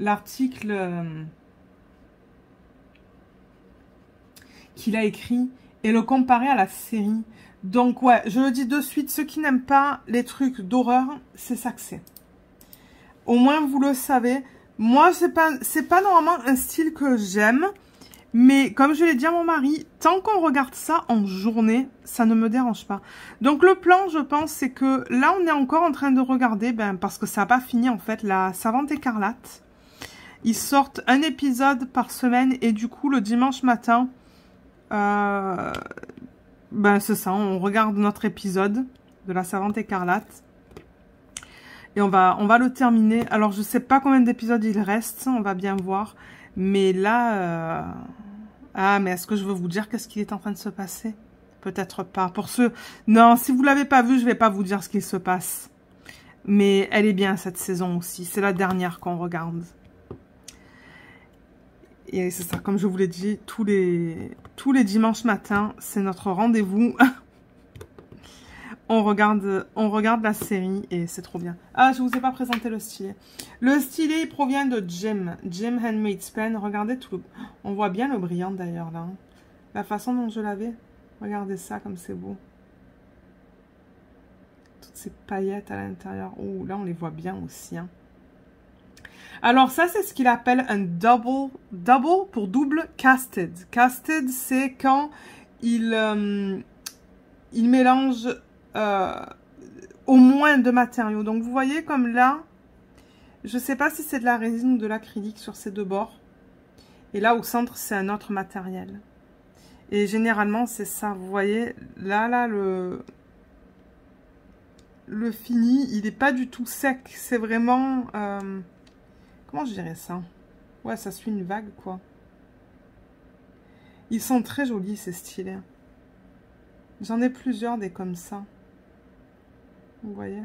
qu'il a écrit et le comparer à la série. Donc ouais, je le dis de suite, ceux qui n'aiment pas les trucs d'horreur, c'est ça que c'est. Au moins vous le savez. Moi, c'est pas normalement un style que j'aime, mais comme je l'ai dit à mon mari, tant qu'on regarde ça en journée, ça ne me dérange pas. Donc le plan, je pense, c'est que là, on est encore en train de regarder, parce que ça n'a pas fini en fait, la Savante Écarlate. Ils sortent un épisode par semaine et du coup, le dimanche matin, c'est ça, on regarde notre épisode de la Savante Écarlate. Et on va le terminer. Alors, je sais pas combien d'épisodes il reste, on va bien voir. Mais là... Ah, mais est-ce que je veux vous dire qu'est-ce qui est en train de se passer? Peut-être pas. Pour ceux... Non, si vous l'avez pas vu, je vais pas vous dire ce qui se passe. Mais elle est bien, cette saison aussi. C'est la dernière qu'on regarde. Et c'est ça, comme je vous l'ai dit, tous les dimanches matins, c'est notre rendez-vous. on regarde la série et c'est trop bien. Ah, je vous ai pas présenté le stylet. Le stylet, il provient de Jim Handmade Pen. Regardez tout le... On voit bien le brillant d'ailleurs là. Hein. La façon dont je l'avais. Regardez ça comme c'est beau. Toutes ces paillettes à l'intérieur. Oh, là on les voit bien aussi. Hein. Alors ça, c'est ce qu'il appelle un double pour double casted. Casted, c'est quand il mélange au moins de matériaux. Donc vous voyez comme là, je ne sais pas si c'est de la résine ou de l'acrylique sur ces deux bords. Et là au centre, c'est un autre matériel. Et généralement, c'est ça. Vous voyez, là, le fini, il n'est pas du tout sec. C'est vraiment... comment je dirais ça? Ouais, ça suit une vague, quoi. Ils sont très jolis, ces stylés. J'en ai plusieurs des comme ça. Vous voyez?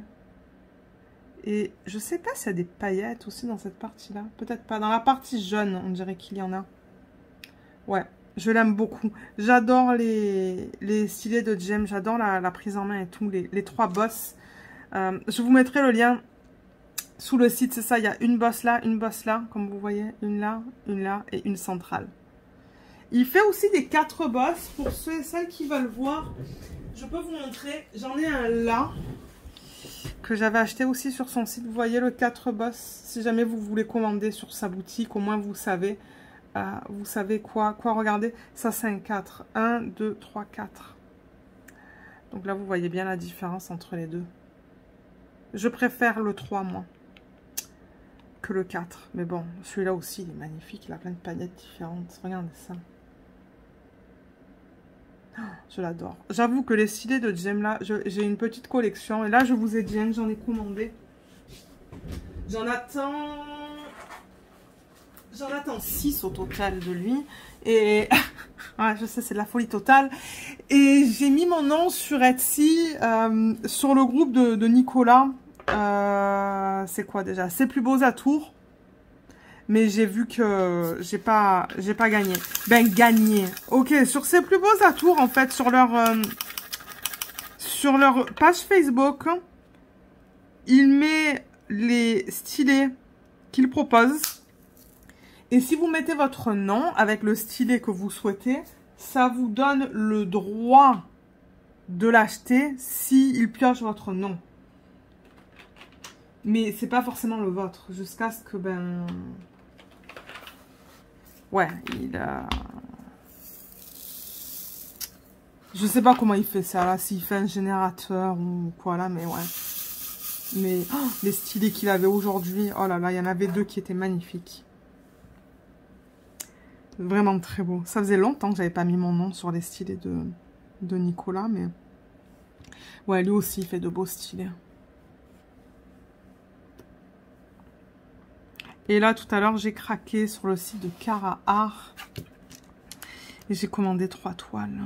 Et je sais pas s'il y a des paillettes aussi dans cette partie-là. Peut-être pas. Dans la partie jaune, on dirait qu'il y en a. Ouais, je l'aime beaucoup. J'adore les stylés de Jem. J'adore la prise en main et tout. Les trois bosses. Je vous mettrai le lien sous le site. C'est ça, il y a une bosse là, comme vous voyez. Une là et une centrale. Il fait aussi des 4 bosses. Pour ceux et celles qui veulent voir, je peux vous montrer. J'en ai un là. Que j'avais acheté aussi sur son site. Vous voyez le 4 bosses. Si jamais vous voulez commander sur sa boutique, au moins vous savez quoi regarder. Ça c'est un 4. 1, 2, 3, 4. Donc là vous voyez bien la différence entre les deux. Je préfère le 3 moi. Que le 4. Mais bon, celui-là aussi il est magnifique. Il a plein de paillettes différentes. Regardez ça. Je l'adore. J'avoue que les stylés de Jem là, j'ai une petite collection. Et là, je vous ai dit que j'en ai commandé. J'en attends 6 au total de lui. Et ouais, je sais, c'est de la folie totale. Et j'ai mis mon nom sur Etsy, sur le groupe de Nicolas. C'est quoi déjà? C'est plus beaux atours. Mais j'ai vu que j'ai pas gagné. Ben, gagné. Ok, sur ces plus beaux atours, en fait, sur leur page Facebook, il met les stylés qu'il propose. Et si vous mettez votre nom avec le stylet que vous souhaitez, ça vous donne le droit de l'acheter s'il pioche votre nom. Mais c'est pas forcément le vôtre, jusqu'à ce que, ben... Ouais, il a... Je sais pas comment il fait ça, là, s'il fait un générateur ou quoi, là, mais ouais. Mais oh, les stylés qu'il avait aujourd'hui, oh là là, il y en avait 2 qui étaient magnifiques. Vraiment très beau. Ça faisait longtemps que j'avais pas mis mon nom sur les stylés de Nicolas, mais... Ouais, lui aussi, il fait de beaux stylés. Et là, tout à l'heure, j'ai craqué sur le site de Cara Art. Et j'ai commandé 3 toiles.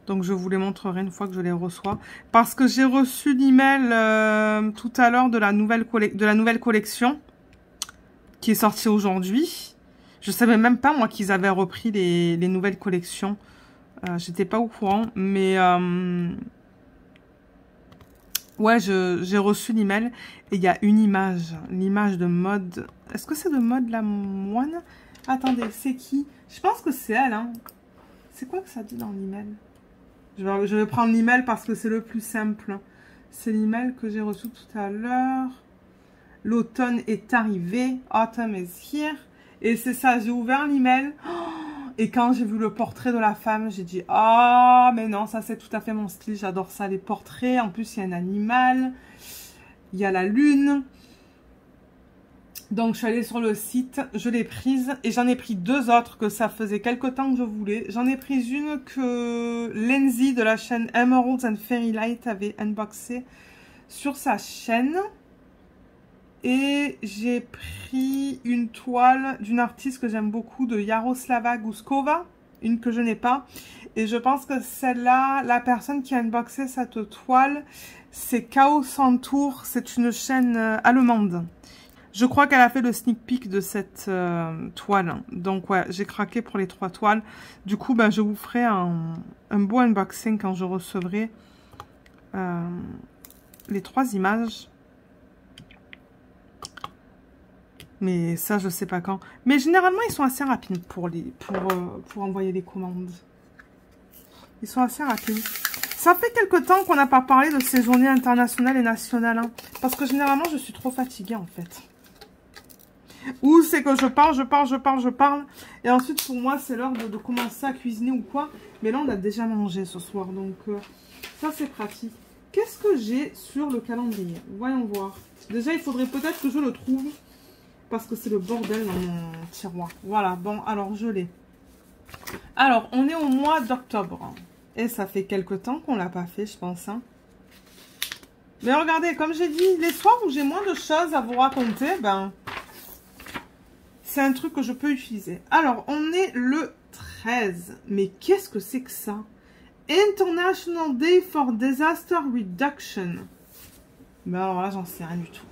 Donc, je vous les montrerai une fois que je les reçois. Parce que j'ai reçu l'email tout à l'heure de la nouvelle collection. Qui est sortie aujourd'hui. Je savais même pas, moi, qu'ils avaient repris les nouvelles collections. J'étais pas au courant. Mais... ouais, j'ai reçu l'email et il y a une image. L'image de mode... Est-ce que c'est de mode la moine? Attendez, c'est qui? Je pense que c'est elle, hein. C'est quoi que ça dit dans l'email? Je vais prendre l'email parce que c'est le plus simple. C'est l'email que j'ai reçu tout à l'heure. L'automne est arrivé. Autumn is here. Et c'est ça, j'ai ouvert l'email. Et quand j'ai vu le portrait de la femme, j'ai dit « Ah, mais non, ça c'est tout à fait mon style. J'adore ça, les portraits. En plus, il y a un animal. Il y a la lune. » Donc, je suis allée sur le site. Je l'ai prise. Et j'en ai pris 2 autres que ça faisait quelque temps que je voulais. J'en ai pris une que Lindsay de la chaîne Emeralds and Fairy Light avait unboxée sur sa chaîne. Et j'ai pris une toile d'une artiste que j'aime beaucoup, de Jaroslava Guskova, une que je n'ai pas. Et je pense que celle-là, la personne qui a unboxé cette toile, c'est Chaos Tour. C'est une chaîne allemande. Je crois qu'elle a fait le sneak peek de cette toile. Donc ouais, j'ai craqué pour les 3 toiles. Du coup, ben, je vous ferai un beau unboxing quand je recevrai les 3 images. Mais ça, je sais pas quand. Mais généralement, ils sont assez rapides pour envoyer les commandes. Ils sont assez rapides. Ça fait quelque temps qu'on n'a pas parlé de ces journées internationales et nationales. Hein, parce que généralement, je suis trop fatiguée, en fait. Ou c'est que je parle. Et ensuite, pour moi, c'est l'heure de commencer à cuisiner ou quoi. Mais là, on a déjà mangé ce soir. Donc, ça, c'est pratique. Qu'est-ce que j'ai sur le calendrier? Voyons voir. Déjà, il faudrait peut-être que je le trouve. Parce que c'est le bordel dans mon tiroir. Voilà, bon, alors je l'ai. Alors, on est au mois d'octobre. Et ça fait quelques temps qu'on ne l'a pas fait, je pense. Hein. Mais regardez, comme j'ai dit, les soirs où j'ai moins de choses à vous raconter, ben, c'est un truc que je peux utiliser. Alors, on est le 13. Mais qu'est-ce que c'est que ça? International Day for Disaster Reduction. Ben alors là, j'en sais rien du tout.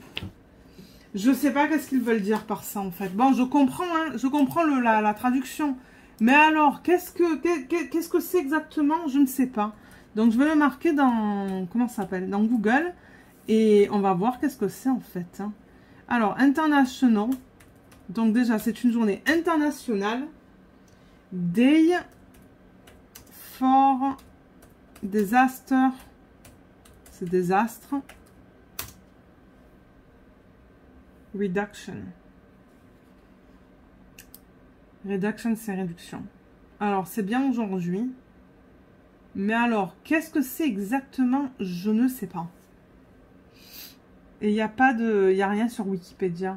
Je sais pas qu'est-ce qu'ils veulent dire par ça, en fait. Bon, je comprends, hein, je comprends la traduction. Mais alors, qu'est-ce que c'est exactement? Je ne sais pas. Donc, je vais le marquer dans... Comment ça s'appelle? Dans Google. Et on va voir qu'est-ce que c'est, en fait. Hein. Alors, International. Donc, déjà, c'est une journée internationale. Day for Disaster. C'est désastre. Reduction. Reduction, c'est réduction. Alors, c'est bien aujourd'hui. Mais alors, qu'est-ce que c'est exactement? Je ne sais pas. Et il n'y a pas de... Il n'y a rien sur Wikipédia.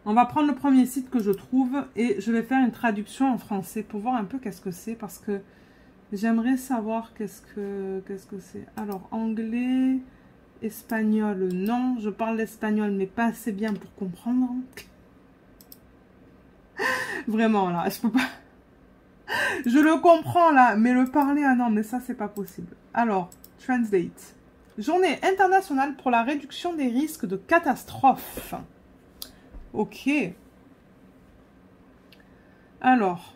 On va prendre le premier site que je trouve et je vais faire une traduction en français pour voir un peu qu'est-ce que c'est. Parce que j'aimerais savoir qu'est-ce que c'est. Alors, anglais... Espagnol, non. Je parle l'espagnol, mais pas assez bien pour comprendre. Vraiment, là, je peux pas... Je le comprends, là, mais le parler, ah non, mais ça, c'est pas possible. Alors, translate. Journée internationale pour la réduction des risques de catastrophes. Ok. Alors...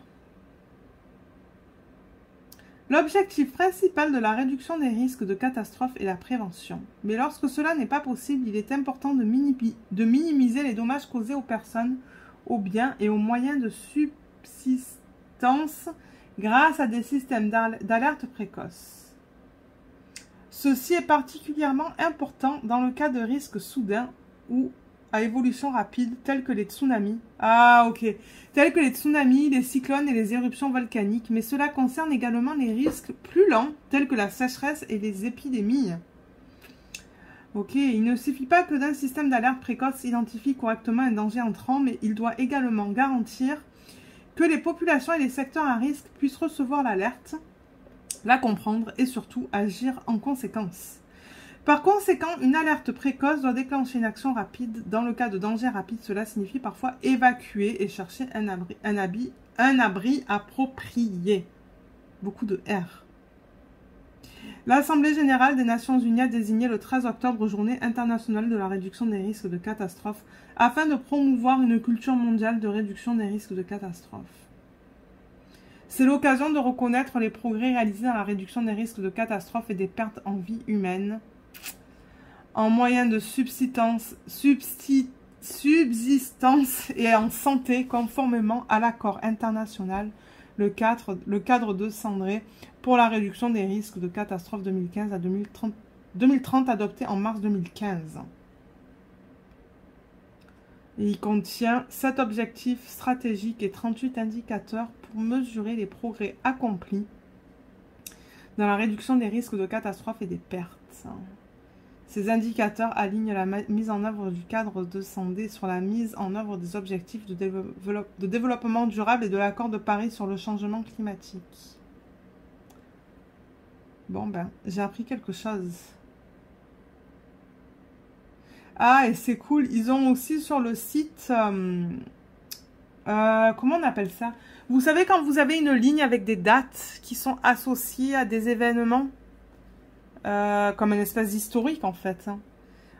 L'objectif principal de la réduction des risques de catastrophe est la prévention. Mais lorsque cela n'est pas possible, il est important de minimiser les dommages causés aux personnes, aux biens et aux moyens de subsistance grâce à des systèmes d'alerte précoce. Ceci est particulièrement important dans le cas de risques soudains ou à évolution rapide tels que les tsunamis. Ah, ok. Tels que les tsunamis, les cyclones et les éruptions volcaniques. Mais cela concerne également les risques plus lents tels que la sécheresse et les épidémies. Ok. Il ne suffit pas que d'un système d'alerte précoce identifie correctement un danger entrant, mais il doit également garantir que les populations et les secteurs à risque puissent recevoir l'alerte, la comprendre et surtout agir en conséquence. Par conséquent, une alerte précoce doit déclencher une action rapide. Dans le cas de danger rapide, cela signifie parfois évacuer et chercher un abri approprié. Beaucoup de R. L'Assemblée générale des Nations unies a désigné le 13 octobre journée internationale de la réduction des risques de catastrophes afin de promouvoir une culture mondiale de réduction des risques de catastrophes. C'est l'occasion de reconnaître les progrès réalisés dans la réduction des risques de catastrophes et des pertes en vie humaine, en moyens de subsistance et en santé, conformément à l'accord international, le cadre de Sendai pour la réduction des risques de catastrophes 2015 à 2030 adopté en mars 2015. Et il contient 7 objectifs stratégiques et 38 indicateurs pour mesurer les progrès accomplis dans la réduction des risques de catastrophes et des pertes. Ces indicateurs alignent la mise en œuvre du cadre de Sendai sur la mise en œuvre des objectifs de développement durable et de l'accord de Paris sur le changement climatique. Bon ben, j'ai appris quelque chose. Ah, et c'est cool, ils ont aussi sur le site... comment on appelle ça? Vous savez quand vous avez une ligne avec des dates qui sont associées à des événements? Comme une espèce d'historique en fait. Hein.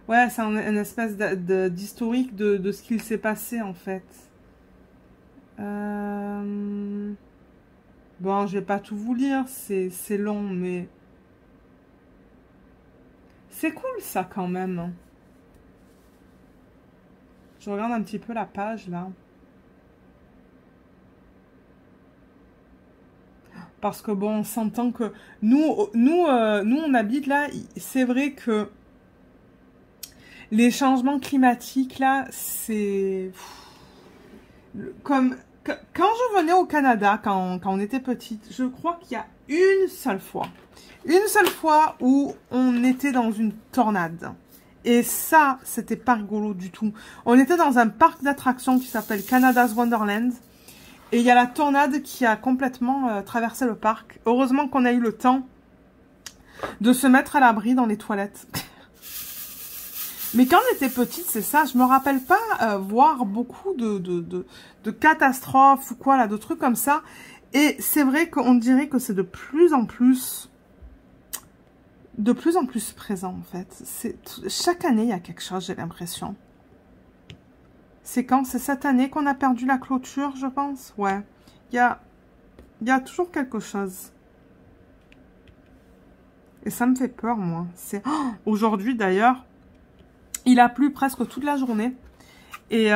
Ouais, c'est une espèce d'historique de ce qu'il s'est passé en fait. Bon, je vais pas tout vous lire, c'est long, mais... C'est cool ça quand même. Je regarde un petit peu la page là. Parce que bon, on s'entend que nous on habite là. C'est vrai que les changements climatiques là, c'est comme quand je venais au Canada, quand on était petite, je crois qu'il y a une seule fois où on était dans une tornade. Et ça, c'était pas rigolo du tout. On était dans un parc d'attractions qui s'appelle Canada's Wonderland. Et il y a la tornade qui a complètement traversé le parc. Heureusement qu'on a eu le temps de se mettre à l'abri dans les toilettes. Mais quand on était petite, c'est ça. Je me rappelle pas voir beaucoup de catastrophes ou quoi, là, de trucs comme ça. Et c'est vrai qu'on dirait que c'est de plus en plus présent, en fait. Chaque année, il y a quelque chose, j'ai l'impression. C'est quand? C'est cette année qu'on a perdu la clôture, je pense. Ouais. Il y a toujours quelque chose. Et ça me fait peur, moi. Aujourd'hui, d'ailleurs, il a plu presque toute la journée. Et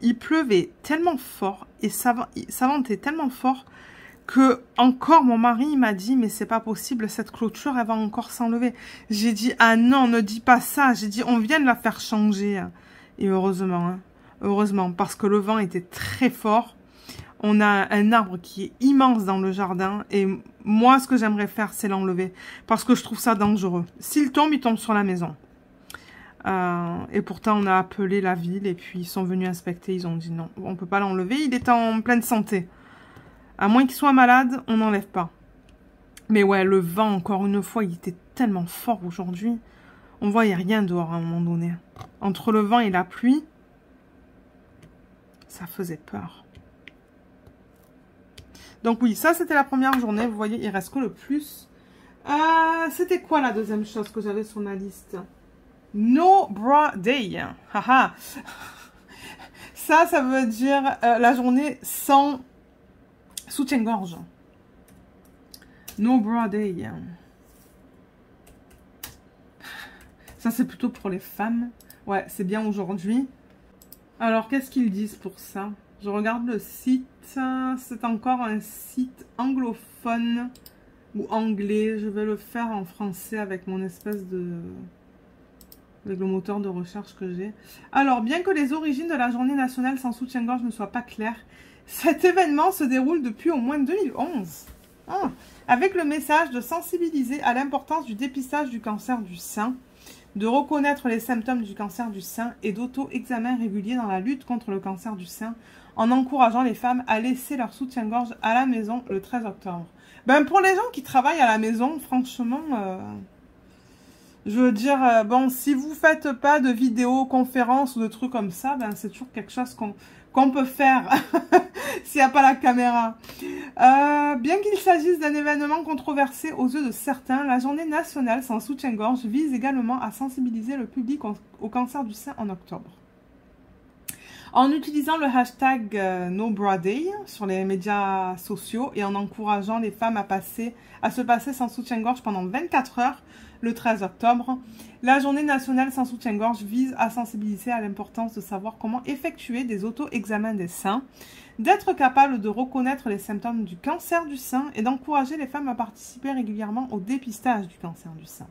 il pleuvait tellement fort. Et ça ventait tellement fort que encore mon mari m'a dit mais c'est pas possible, cette clôture elle va encore s'enlever. J'ai dit ah non, ne dis pas ça. J'ai dit on vient de la faire changer. Et heureusement, hein, heureusement, parce que le vent était très fort. On a un arbre qui est immense dans le jardin et moi ce que j'aimerais faire c'est l'enlever parce que je trouve ça dangereux. S'il tombe, il tombe sur la maison. Et pourtant on a appelé la ville et puis ils sont venus inspecter, ils ont dit non, on peut pas l'enlever, il est en pleine santé. À moins qu'il soit malade, on n'enlève pas. Mais ouais, le vent, encore une fois, il était tellement fort aujourd'hui. On voyait rien dehors à un moment donné. Entre le vent et la pluie, ça faisait peur. Donc oui, ça c'était la première journée. Vous voyez, il reste que le plus. C'était quoi la deuxième chose que j'avais sur ma liste? No Bra Day. Haha. Ça veut dire la journée sans soutien-gorge. No Bra Day. Ça, c'est plutôt pour les femmes. Ouais, c'est bien aujourd'hui. Alors, qu'est-ce qu'ils disent pour ça? Je regarde le site. C'est encore un site anglophone ou anglais. Je vais le faire en français avec mon espèce de... avec le moteur de recherche que j'ai. Alors, bien que les origines de la journée nationale sans soutien-gorge ne soient pas claires, cet événement se déroule depuis au moins 2011. Avec le message de sensibiliser à l'importance du dépistage du cancer du sein, de reconnaître les symptômes du cancer du sein et d'auto-examen régulier dans la lutte contre le cancer du sein, en encourageant les femmes à laisser leur soutien-gorge à la maison le 13 octobre. Ben, pour les gens qui travaillent à la maison, franchement... je veux dire, bon, si vous faites pas de vidéoconférence ou de trucs comme ça, ben c'est toujours quelque chose qu'on peut faire s'il n'y a pas la caméra. Bien qu'il s'agisse d'un événement controversé aux yeux de certains, la journée nationale sans soutien-gorge vise également à sensibiliser le public au cancer du sein en octobre. En utilisant le hashtag NoBraDay sur les médias sociaux et en encourageant les femmes à se passer sans soutien-gorge pendant 24 heures, le 13 octobre, la journée nationale sans soutien-gorge vise à sensibiliser à l'importance de savoir comment effectuer des auto-examens des seins, d'être capable de reconnaître les symptômes du cancer du sein et d'encourager les femmes à participer régulièrement au dépistage du cancer du sein.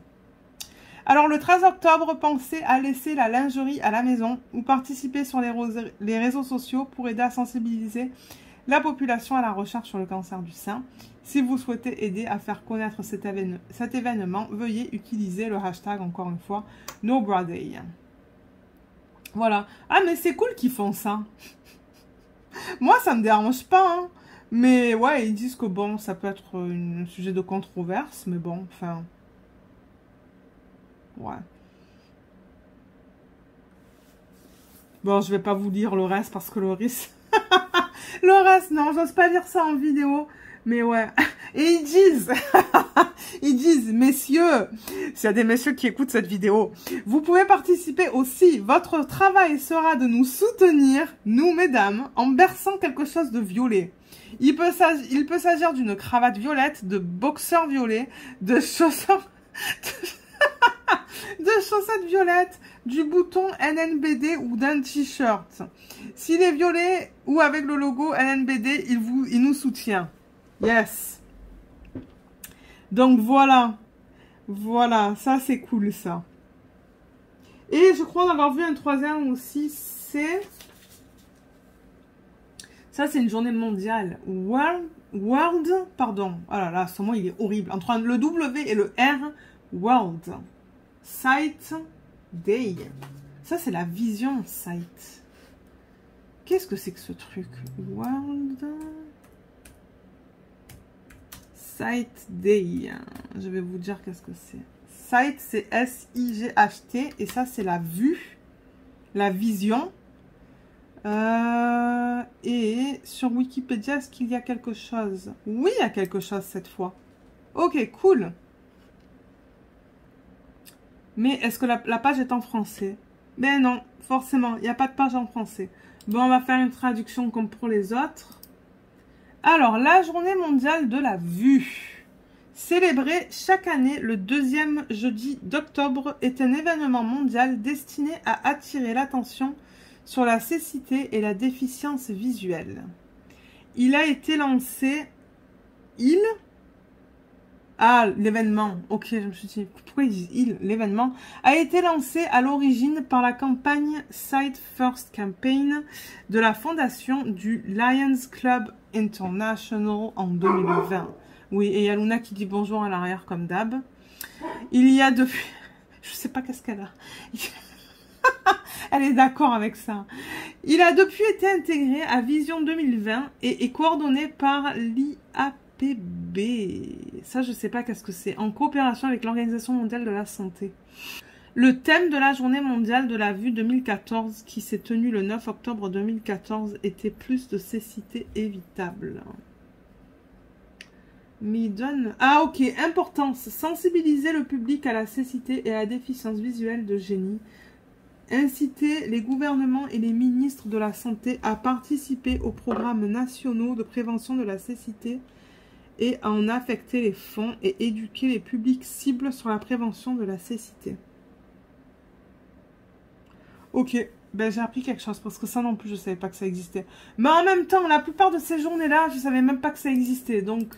Alors le 13 octobre, pensez à laisser la lingerie à la maison ou participer sur les réseaux sociaux pour aider à sensibiliser la population à la recherche sur le cancer du sein. Si vous souhaitez aider à faire connaître cet événement, veuillez utiliser le hashtag, encore une fois, NoBraDay. Voilà. Ah, mais c'est cool qu'ils font ça. Moi, ça me dérange pas, hein. Mais ouais, ils disent que bon, ça peut être un sujet de controverse, mais bon, enfin... Ouais. Bon, je vais pas vous lire le reste parce que le reste... le reste, non, j'ose pas lire ça en vidéo. Mais ouais. Et ils disent... ils disent, messieurs, s'il y a des messieurs qui écoutent cette vidéo, vous pouvez participer aussi. Votre travail sera de nous soutenir, nous, mesdames, en berçant quelque chose de violet. Il peut s'agir d'une cravate violette, de boxeurs violets, de chaussures chaussettes violettes, du bouton NNBD ou d'un t-shirt. S'il est violet ou avec le logo NNBD, il nous soutient. Yes. Donc voilà. Voilà, ça c'est cool ça. Et je crois en avoir vu un troisième aussi, c'est... Ça c'est une journée mondiale. World, pardon. Oh là là, ce mot il est horrible. Entre le W et le R, World. Sight Day. Ça c'est la vision sight. Qu'est-ce que c'est que ce truc? World Sight Day. Je vais vous dire qu'est-ce que c'est. Sight, c'est S-I-G-H-T. Et ça, c'est la vue. La vision. Et sur Wikipédia, est-ce qu'il y a quelque chose? Oui, il y a quelque chose cette fois. Ok, cool. Mais est-ce que la page est en français? Ben non, forcément, il n'y a pas de page en français. Bon, on va faire une traduction comme pour les autres. Alors, la journée mondiale de la vue, célébrée chaque année le 2e jeudi d'octobre, est un événement mondial destiné à attirer l'attention sur la cécité et la déficience visuelle. Il a été lancé... l'événement. Ok, je me suis dit, pourquoi ils disent l'événement a été lancé à l'origine par la campagne Sight First Campaign de la fondation du Lions Club International en 2020. Oui, et il y a Luna qui dit bonjour à l'arrière comme d'hab. Il y a depuis... Je sais pas qu'est-ce qu'elle a. Elle est d'accord avec ça. Il a depuis été intégré à Vision 2020 et est coordonné par l'IAPB. Ça, je sais pas qu'est-ce que c'est. En coopération avec l'Organisation mondiale de la santé. Le thème de la journée mondiale de la vue 2014, qui s'est tenue le 9 octobre 2014, était plus de cécité évitable. Mais il donne... Ah ok, importance. Sensibiliser le public à la cécité et à la déficience visuelle de génie. Inciter les gouvernements et les ministres de la Santé à participer aux programmes nationaux de prévention de la cécité et à en affecter les fonds et éduquer les publics cibles sur la prévention de la cécité. Ok, ben j'ai appris quelque chose parce que ça non plus je savais pas que ça existait. Mais en même temps, la plupart de ces journées-là, je savais même pas que ça existait. Donc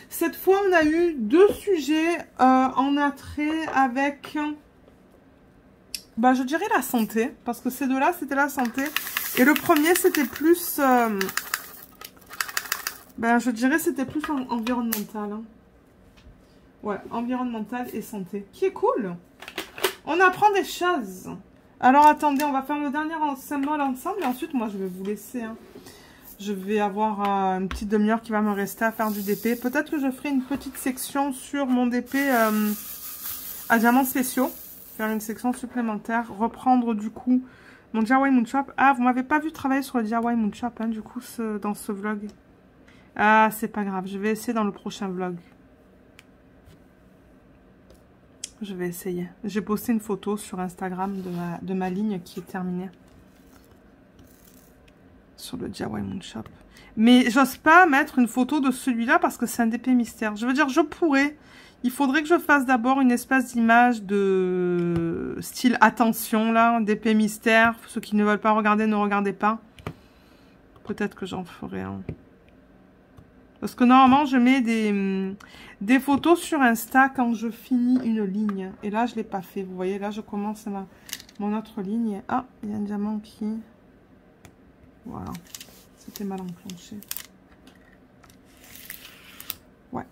cette fois, on a eu 2 sujets en attrait avec... Bah, je dirais la santé, parce que ces deux-là, c'était la santé. Et le premier, c'était plus... ben, je dirais c'était plus environnemental. Hein. Ouais, environnemental et santé. Qui est cool. On apprend des choses. Alors, attendez, on va faire le dernier symbole ensemble. Et ensuite, moi, je vais vous laisser. Hein. Je vais avoir une petite demi-heure qui va me rester à faire du DP. Peut-être que je ferai une petite section sur mon DP à diamants spéciaux. Faire une section supplémentaire, reprendre du coup mon DIY Moonshop. Ah, vous m'avez pas vu travailler sur le DIY Moonshop, hein, du coup, dans ce vlog. Ah, c'est pas grave, je vais essayer dans le prochain vlog. Je vais essayer. J'ai posté une photo sur Instagram de ma ligne qui est terminée. Sur le DIY Moonshop. Mais j'ose pas mettre une photo de celui-là parce que c'est un DP mystère. Je veux dire, je pourrais... Il faudrait que je fasse d'abord une espèce d'image de style attention, là, d'épée mystère. Ceux qui ne veulent pas regarder, ne regardez pas. Peut-être que j'en ferai un. Parce que normalement, je mets des photos sur Insta quand je finis une ligne. Et là, je ne l'ai pas fait. Vous voyez, là, je commence mon autre ligne. Ah, il y a un diamant qui... Voilà. C'était mal enclenché. Ouais.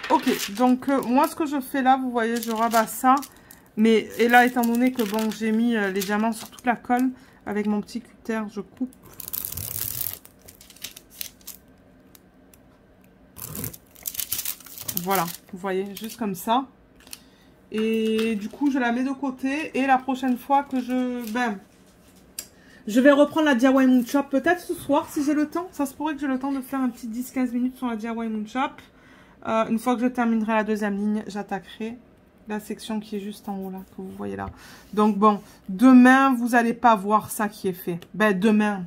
Ok, donc moi ce que je fais là, vous voyez, je rabats ça. Mais, et là, étant donné que bon, j'ai mis les diamants sur toute la colle, avec mon petit cutter, je coupe. Voilà, vous voyez, juste comme ça. Et du coup, je la mets de côté. Et la prochaine fois que je vais reprendre la DIY Moonshop, peut-être ce soir si j'ai le temps. Ça se pourrait que j'ai le temps de faire un petit 10-15 minutes sur la DIY Moonshop. Une fois que je terminerai la deuxième ligne, j'attaquerai la section qui est juste en haut là, que vous voyez là. Donc bon, demain, vous n'allez pas voir ça qui est fait. Ben demain.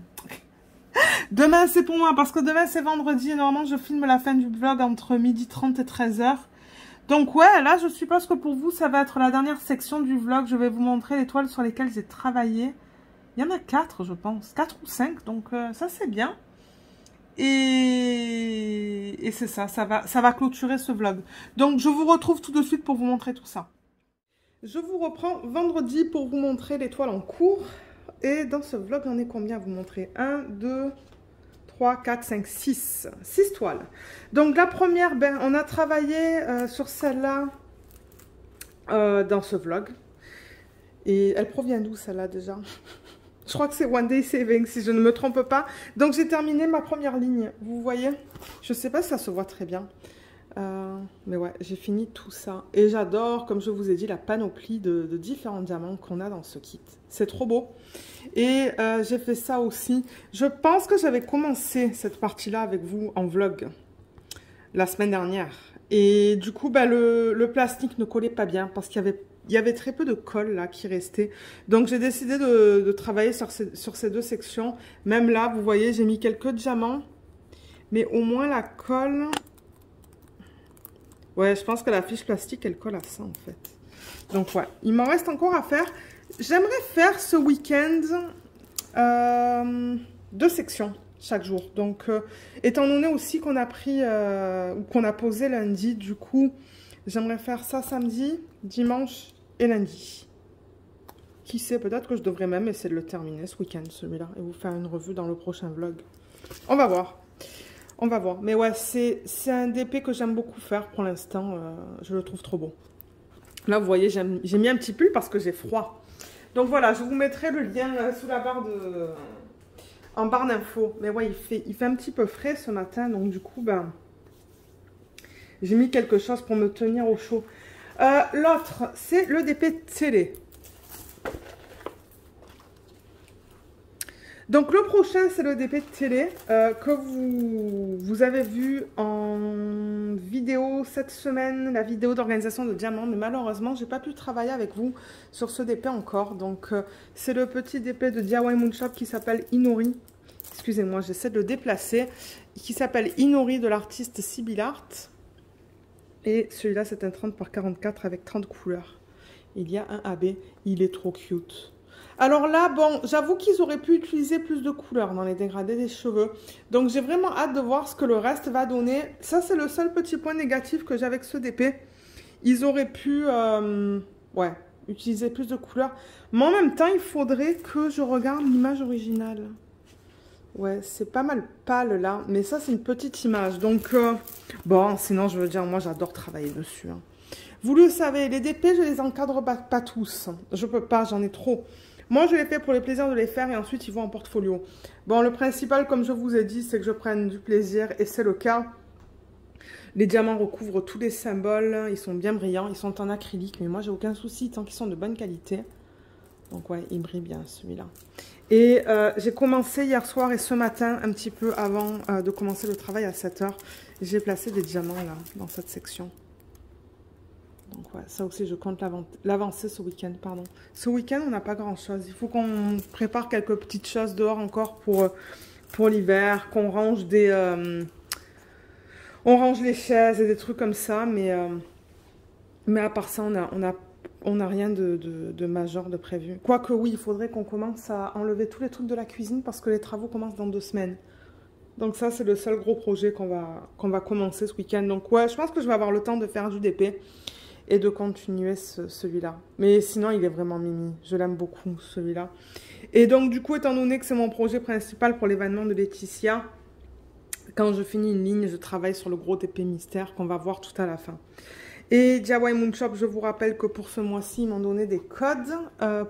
Demain, c'est pour moi, parce que demain, c'est vendredi. Et normalement, je filme la fin du vlog entre 12h30 et 13h. Donc ouais, là je suppose que pour vous ça va être la dernière section du vlog. Je vais vous montrer les toiles sur lesquelles j'ai travaillé. Il y en a 4 je pense, 4 ou 5, donc ça c'est bien. Et c'est ça, ça va clôturer ce vlog. Donc je vous retrouve tout de suite pour vous montrer tout ça. Je vous reprends vendredi pour vous montrer les toiles en cours. Et dans ce vlog, j'en ai combien à vous montrer? 1, 2, 3, 4, 5, 6. 6 toiles. Donc la première, ben, on a travaillé sur celle-là dans ce vlog. Et elle provient d'où celle-là déjà? Je crois que c'est One Day Saving si je ne me trompe pas. Donc j'ai terminé ma première ligne. Vous voyez? Je ne sais pas si ça se voit très bien. Mais ouais, j'ai fini tout ça. Et j'adore, comme je vous ai dit, la panoplie de différents diamants qu'on a dans ce kit. C'est trop beau. Et j'ai fait ça aussi. Je pense que j'avais commencé cette partie-là avec vous en vlog la semaine dernière. Et du coup, bah, le plastique ne collait pas bien parce qu'il y avait très peu de colle là qui restait. Donc j'ai décidé de travailler sur ces deux sections. Même là, vous voyez, j'ai mis quelques diamants. Mais au moins la colle... Ouais, je pense que la fiche plastique, elle colle à ça, en fait. Donc, ouais, il m'en reste encore à faire. J'aimerais faire ce week-end 2 sections chaque jour. Donc, étant donné aussi qu'on a pris, ou qu'on a posé lundi, du coup, j'aimerais faire ça samedi, dimanche et lundi. Qui sait, peut-être que je devrais même essayer de le terminer ce week-end, celui-là, et vous faire une revue dans le prochain vlog. On va voir. On va voir. Mais ouais, c'est un DP que j'aime beaucoup faire pour l'instant. Je le trouve trop beau. Là, vous voyez, j'ai mis un petit pull parce que j'ai froid. Donc voilà, je vous mettrai le lien sous la barre en barre d'infos. Mais ouais, il fait un petit peu frais ce matin. Donc du coup, ben, j'ai mis quelque chose pour me tenir au chaud. L'autre, c'est le DP télé. Donc le prochain, c'est le DP télé que vous avez vu en vidéo cette semaine, la vidéo d'organisation de diamants. Mais malheureusement, j'ai pas pu travailler avec vous sur ce DP encore. Donc c'est le petit DP de DIY Moonshop qui s'appelle Inori. Excusez-moi, j'essaie de le déplacer. Qui s'appelle Inori de l'artiste Sibyl Art. Et celui-là, c'est un 30 par 44 avec 30 couleurs. Il y a un AB, il est trop cute. Alors là, bon, j'avoue qu'ils auraient pu utiliser plus de couleurs dans les dégradés des cheveux. Donc, j'ai vraiment hâte de voir ce que le reste va donner. Ça, c'est le seul petit point négatif que j'ai avec ce DP. Ils auraient pu, ouais, utiliser plus de couleurs. Mais en même temps, il faudrait que je regarde l'image originale. Ouais, c'est pas mal pâle là. Mais ça, c'est une petite image. Donc, bon, sinon, je veux dire, moi, j'adore travailler dessus. Hein. Vous le savez, les DP, je les encadre pas tous. Je peux pas, j'en ai trop. Moi, je les fais pour le plaisir de les faire et ensuite, ils vont en portfolio. Bon, le principal, comme je vous ai dit, c'est que je prenne du plaisir et c'est le cas. Les diamants recouvrent tous les symboles. Ils sont bien brillants. Ils sont en acrylique, mais moi, j'ai aucun souci tant qu'ils sont de bonne qualité. Donc, ouais, il brille bien, celui-là. Et j'ai commencé hier soir et ce matin, un petit peu avant de commencer le travail à 7 h. J'ai placé des diamants, là, dans cette section. Donc ouais, ça aussi, je compte l'avancer ce week-end, pardon. Ce week-end, on n'a pas grand-chose. Il faut qu'on prépare quelques petites choses dehors encore pour l'hiver, qu'on range on range les chaises et des trucs comme ça, mais à part ça, on n'a rien de majeur de prévu. Quoique oui, il faudrait qu'on commence à enlever tous les trucs de la cuisine parce que les travaux commencent dans 2 semaines. Donc ça, c'est le seul gros projet qu'on va commencer ce week-end. Donc ouais, je pense que je vais avoir le temps de faire du DP. Et de continuer celui-là. Mais sinon, il est vraiment mimi. Je l'aime beaucoup, celui-là. Et donc, du coup, étant donné que c'est mon projet principal pour l'événement de Laetitia, quand je finis une ligne, je travaille sur le gros DP mystère qu'on va voir tout à la fin. Et DIY Moonshop, je vous rappelle que pour ce mois-ci, ils m'ont donné des codes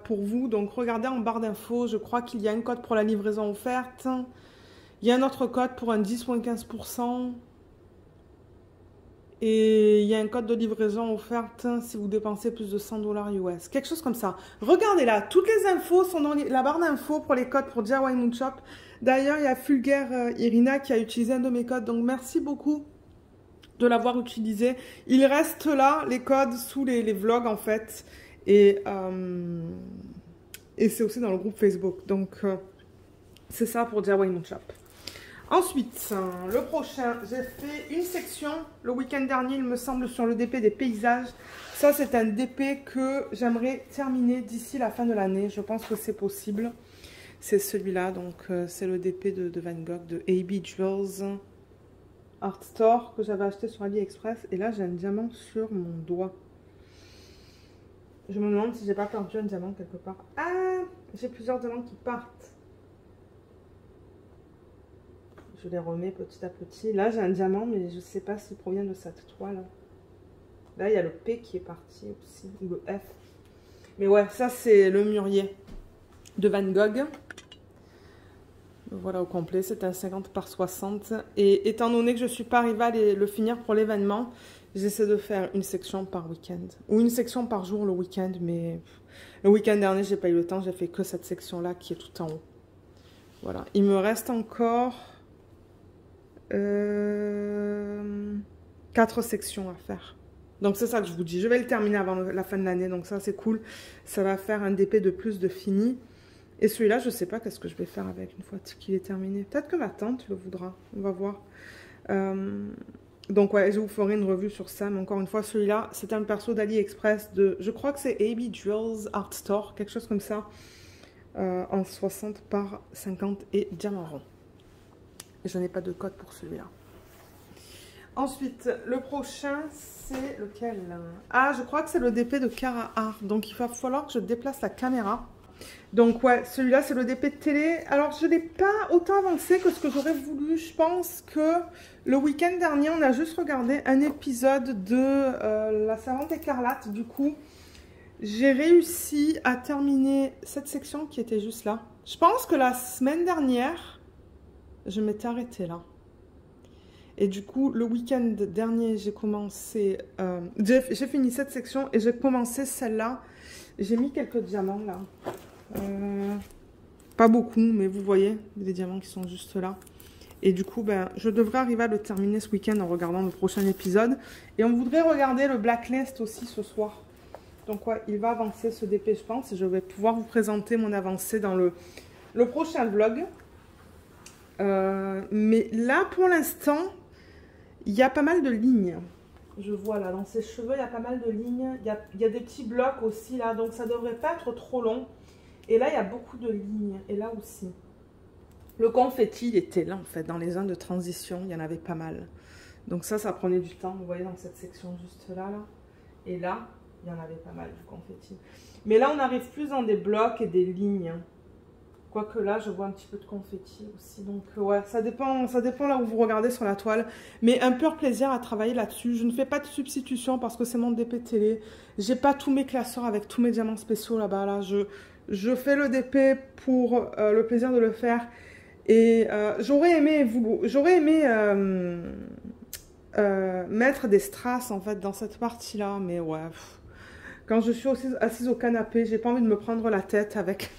pour vous. Donc, regardez en barre d'infos. Je crois qu'il y a un code pour la livraison offerte. Il y a un autre code pour un 10 moins 15%. Et il y a un code de livraison offerte si vous dépensez plus de 100 $ US. Quelque chose comme ça. Regardez là, toutes les infos sont dans la barre d'infos pour les codes pour DIY Moonshop. D'ailleurs, il y a Fulgaire Irina qui a utilisé un de mes codes. Donc, merci beaucoup de l'avoir utilisé. Il reste là, les codes, sous les vlogs en fait. Et c'est aussi dans le groupe Facebook. Donc, c'est ça pour DIY Moonshop. Ensuite, le prochain, j'ai fait une section le week-end dernier, il me semble, sur le DP des paysages. Ça, c'est un DP que j'aimerais terminer d'ici la fin de l'année. Je pense que c'est possible. C'est celui-là, donc c'est le DP de Van Gogh, de AB Jewels Art Store, que j'avais acheté sur AliExpress. Et là, j'ai un diamant sur mon doigt. Je me demande si j'ai pas perdu un diamant quelque part. Ah, j'ai plusieurs diamants qui partent. Je les remets petit à petit. Là, j'ai un diamant, mais je ne sais pas s'il provient de cette toile. Là, il y a le P qui est parti aussi, ou le F. Mais ouais, ça, c'est le mûrier de Van Gogh. Voilà au complet, c'est un 50 par 60. Et étant donné que je ne suis pas arrivée à le finir pour l'événement, j'essaie de faire une section par week-end. Ou une section par jour le week-end, mais le week-end dernier, j'ai pas eu le temps. J'ai fait que cette section-là qui est tout en haut. Voilà. Il me reste encore 4 sections à faire. Donc c'est ça que je vous dis. Je vais le terminer avant la fin de l'année. Donc ça, c'est cool. Ça va faire un DP de plus de fini. Et celui-là, je ne sais pas qu'est-ce que je vais faire avec une fois qu'il est terminé. Peut-être que ma tante le voudra. On va voir. Donc ouais, je vous ferai une revue sur ça. Mais encore une fois, celui-là, c'est un perso d'AliExpress de... Je crois que c'est AB Jewels Art Store. Quelque chose comme ça. En 60 par 50 et diamant rond. Et je n'ai pas de code pour celui-là. Ensuite, le prochain, c'est lequel? Ah, je crois que c'est le DP de Cara Art. Donc, il va falloir que je déplace la caméra. Donc, ouais, celui-là, c'est le DP de télé. Alors, je n'ai pas autant avancé que ce que j'aurais voulu. Je pense que le week-end dernier, on a juste regardé un épisode de La Servante écarlate. Du coup, j'ai réussi à terminer cette section qui était juste là. Je pense que la semaine dernière, je m'étais arrêtée là. Et du coup, le week-end dernier, j'ai commencé... j'ai fini cette section et j'ai commencé celle-là. J'ai mis quelques diamants là. Pas beaucoup, mais vous voyez, des diamants qui sont juste là. Et du coup, ben, je devrais arriver à le terminer ce week-end en regardant le prochain épisode. Et on voudrait regarder le Blacklist aussi ce soir. Donc ouais, il va avancer ce DP, je pense. Et je vais pouvoir vous présenter mon avancée dans le prochain vlog. Mais là, pour l'instant... Il y a pas mal de lignes. Je vois là, dans ses cheveux, il y a pas mal de lignes. Il y a des petits blocs aussi là, donc ça devrait pas être trop long. Et là, il y a beaucoup de lignes. Et là aussi. Le confetti, il était là en fait, dans les zones de transition. Il y en avait pas mal. Donc ça prenait du temps. Vous voyez dans cette section juste là. Et là, il y en avait pas mal du confetti. Mais là, on arrive plus dans des blocs et des lignes. Quoique là, je vois un petit peu de confetti aussi. Donc, ouais, ça dépend là où vous regardez sur la toile. Mais un pur plaisir à travailler là-dessus. Je ne fais pas de substitution parce que c'est mon DP télé. J'ai pas tous mes classeurs avec tous mes diamants spéciaux là-bas. Là, je fais le DP pour le plaisir de le faire. Et j'aurais aimé mettre des strass, en fait, dans cette partie-là. Mais ouais, quand je suis assise au canapé, j'ai pas envie de me prendre la tête avec...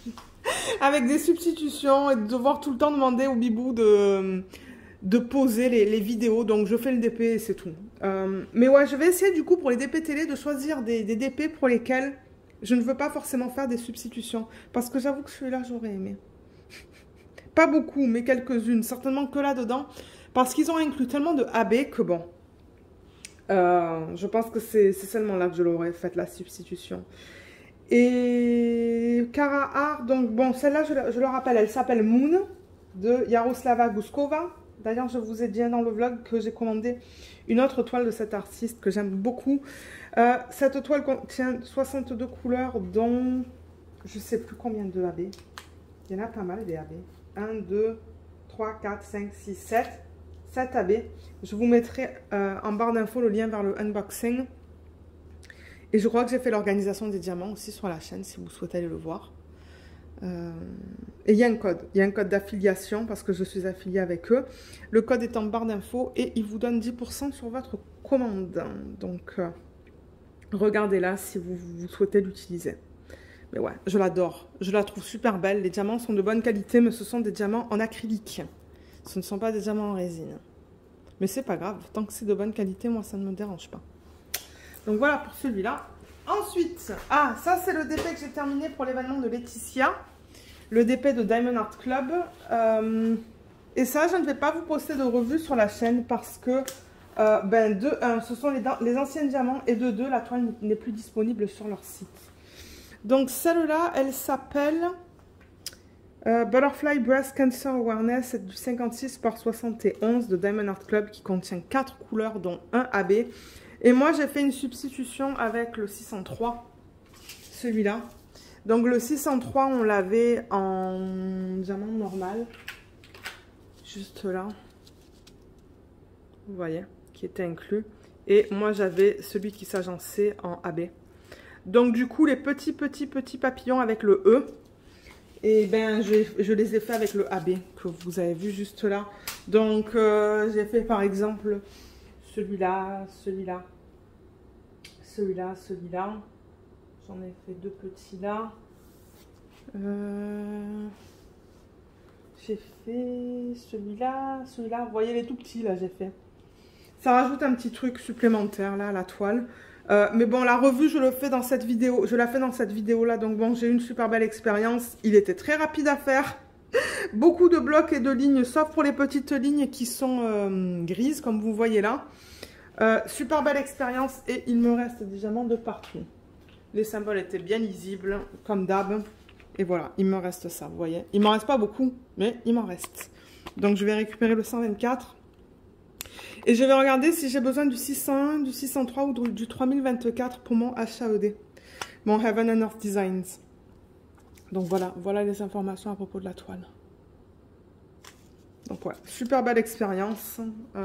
avec des substitutions et de devoir tout le temps demander au bibou de poser les vidéos. Donc, je fais le DP et c'est tout. Mais ouais, je vais essayer du coup pour les DP télé de choisir des DP pour lesquels je ne veux pas forcément faire des substitutions. Parce que j'avoue que celui-là, j'aurais aimé. Pas beaucoup, mais quelques-unes. Certainement que là-dedans. Parce qu'ils ont inclus tellement de AB que bon. Je pense que c'est seulement là que je l'aurais fait la substitution. Et Cara Art, donc bon, celle-là, je le rappelle, elle s'appelle Moon de Jaroslava Guskova. D'ailleurs, je vous ai dit dans le vlog que j'ai commandé une autre toile de cet artiste que j'aime beaucoup. Cette toile contient 62 couleurs, dont je ne sais plus combien de AB. Il y en a pas mal des AB. 1, 2, 3, 4, 5, 6, 7. 7 AB. Je vous mettrai en barre d'infos le lien vers le unboxing. Et je crois que j'ai fait l'organisation des diamants aussi sur la chaîne, si vous souhaitez aller le voir. Et il y a un code. Il y a un code d'affiliation parce que je suis affiliée avec eux. Le code est en barre d'infos et il vous donne 10% sur votre commande. Donc, regardez là si vous souhaitez l'utiliser. Mais ouais, je l'adore. Je la trouve super belle. Les diamants sont de bonne qualité, mais ce sont des diamants en acrylique. Ce ne sont pas des diamants en résine. Mais c'est pas grave. Tant que c'est de bonne qualité, moi, ça ne me dérange pas. Donc voilà pour celui-là. Ensuite, ça c'est le DP que j'ai terminé pour l'événement de Laetitia. Le DP de Diamond Art Club. Et ça, je ne vais pas vous poster de revue sur la chaîne parce que, de 1, ce sont les anciens diamants et de 2, la toile n'est plus disponible sur leur site. Donc, celle-là, elle s'appelle Butterfly Breast Cancer Awareness. C'est du 56 par 71 de Diamond Art Club qui contient 4 couleurs, dont un AB. Et moi, j'ai fait une substitution avec le 603, celui-là. Donc, le 603, on l'avait en diamant normal. Juste là, vous voyez, qui était inclus. Et moi, j'avais celui qui s'agençait en AB. Donc, du coup, les petits papillons avec le E, et ben, je les ai fait avec le AB, que vous avez vu juste là. Donc, j'ai fait par exemple celui-là, celui-là, celui-là, celui-là. J'en ai fait 2 petits là. J'ai fait celui-là, celui-là. Vous voyez les tout petits là, j'ai fait. Ça rajoute un petit truc supplémentaire là à la toile. Mais bon, la revue, je le fais dans cette vidéo. Je la fais dans cette vidéo là. Donc bon, j'ai eu une super belle expérience. Il était très rapide à faire. Beaucoup de blocs et de lignes, sauf pour les petites lignes qui sont grises, comme vous voyez là. Super belle expérience et il me reste des diamants de partout. Les symboles étaient bien lisibles, comme d'hab. Et voilà, il me reste ça, vous voyez. Il m'en reste pas beaucoup, mais il m'en reste. Donc, je vais récupérer le 124. Et je vais regarder si j'ai besoin du 601, du 603 ou du 3024 pour mon HAED. Mon Heaven and Earth Designs. Donc, voilà les informations à propos de la toile. Donc, ouais, super belle expérience.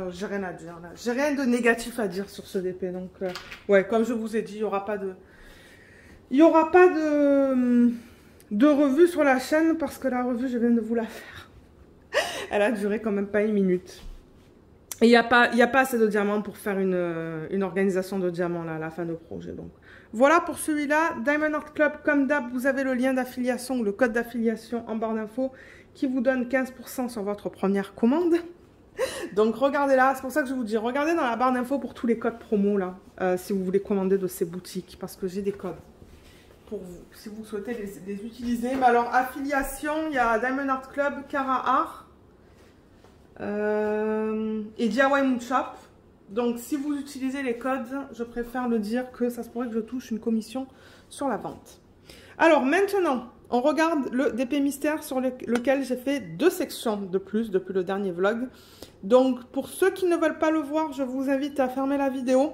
J'ai rien à dire, là. J'ai rien de négatif à dire sur ce DP. Donc, ouais, comme je vous ai dit, il n'y aura pas de... Il n'y aura pas de revue sur la chaîne parce que la revue, je viens de vous la faire. Elle a duré quand même pas 1 minute. Et il n'y a pas assez de diamants pour faire une organisation de diamants là, à la fin de projet. Donc, voilà pour celui-là. Diamond Art Club, comme d'hab, vous avez le lien d'affiliation ou le code d'affiliation en barre d'infos qui vous donne 15% sur votre première commande. Donc, regardez là. C'est pour ça que je vous dis, regardez dans la barre d'infos pour tous les codes promo là, si vous voulez commander de ces boutiques parce que j'ai des codes pour vous, si vous souhaitez les utiliser. Mais alors, affiliation, il y a Diamond Art Club, Cara Art et DIY Moon Shop. Donc, si vous utilisez les codes, je préfère le dire que ça se pourrait que je touche une commission sur la vente. Alors, maintenant, on regarde le DP Mystère sur lequel j'ai fait 2 sections de plus depuis le dernier vlog. Donc, pour ceux qui ne veulent pas le voir, je vous invite à fermer la vidéo.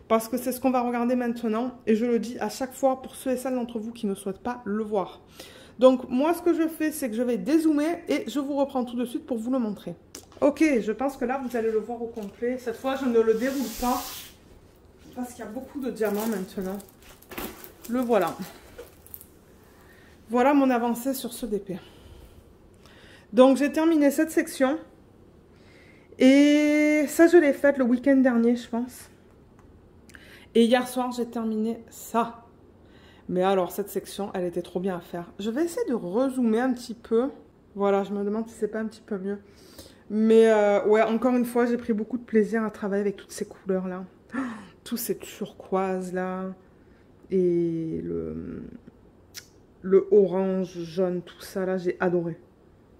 Parce que c'est ce qu'on va regarder maintenant. Et je le dis à chaque fois pour ceux et celles d'entre vous qui ne souhaitent pas le voir. Donc, moi, ce que je fais, c'est que je vais dézoomer et je vous reprends tout de suite pour vous le montrer. Ok, je pense que là, vous allez le voir au complet. Cette fois, je ne le déroule pas. Parce qu'il y a beaucoup de diamants maintenant. Le voilà. Voilà mon avancée sur ce DP. Donc, j'ai terminé cette section. Et ça, je l'ai faite le week-end dernier, je pense. Et hier soir, j'ai terminé ça. Mais alors, cette section, elle était trop bien à faire. Je vais essayer de rezoomer un petit peu. Voilà, je me demande si c'est pas un petit peu mieux. Mais ouais, encore une fois, j'ai pris beaucoup de plaisir à travailler avec toutes ces couleurs-là. Tous ces turquoises-là. Et le orange, jaune, tout ça, là, j'ai adoré.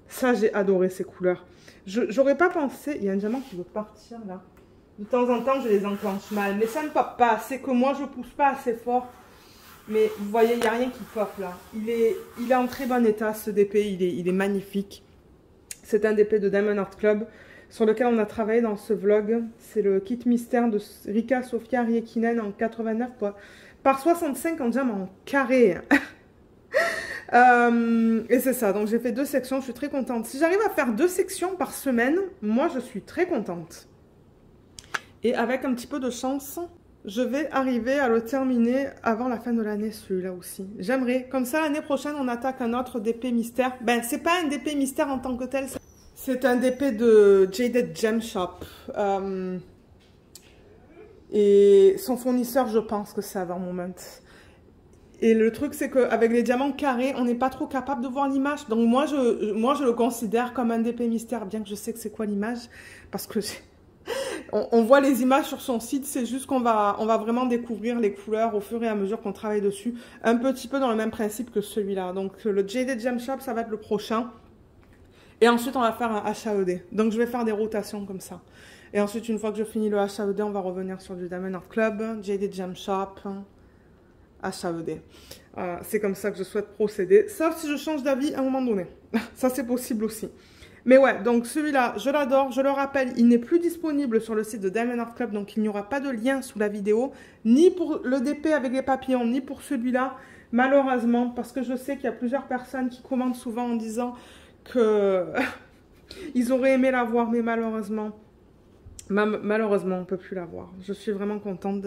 Ça, j'ai adoré ces couleurs. J'aurais pas pensé... Il y a un diamant qui veut partir, là. De temps en temps, je les enclenche mal. Mais ça ne pop pas. C'est que moi, je pousse pas assez fort. Mais vous voyez, il n'y a rien qui pop là. Il est en très bon état, ce DP. Il est magnifique. C'est un DP de Diamond Art Club sur lequel on a travaillé dans ce vlog. C'est le kit mystère de Rika Sofia Riekinen en 89 par 65 en diamant carré. Et c'est ça. Donc, j'ai fait 2 sections. Je suis très contente. Si j'arrive à faire 2 sections par semaine, moi, je suis très contente. Et avec un petit peu de chance, je vais arriver à le terminer avant la fin de l'année, celui-là aussi. J'aimerais. Comme ça, l'année prochaine, on attaque un autre DP mystère. Ben, c'est pas un DP mystère en tant que tel. C'est un DP de Jaded Gem Shop. Et son fournisseur, je pense que c'est Avant Moment. Et le truc, c'est qu'avec les diamants carrés, on n'est pas trop capable de voir l'image. Donc, moi, je le considère comme un DP mystère, bien que je sais que c'est quoi l'image. Parce que on voit les images sur son site, c'est juste qu'on va vraiment découvrir les couleurs au fur et à mesure qu'on travaille dessus. Un petit peu dans le même principe que celui-là. Donc le Jaded Gem Shop, ça va être le prochain. Et ensuite, on va faire un HAED. Donc, je vais faire des rotations comme ça. Et ensuite, une fois que je finis le HAED, on va revenir sur du Diamond Art Club, JD Jam Shop, HAED. C'est comme ça que je souhaite procéder. Sauf si je change d'avis à un moment donné. Ça, c'est possible aussi. Mais ouais, donc celui-là, je l'adore. Je le rappelle, il n'est plus disponible sur le site de Diamond Art Club. Donc, il n'y aura pas de lien sous la vidéo. Ni pour le DP avec les papillons, ni pour celui-là. Malheureusement, parce que je sais qu'il y a plusieurs personnes qui commentent souvent en disant que ils auraient aimé la voir, mais malheureusement, on ne peut plus la voir. Je suis vraiment contente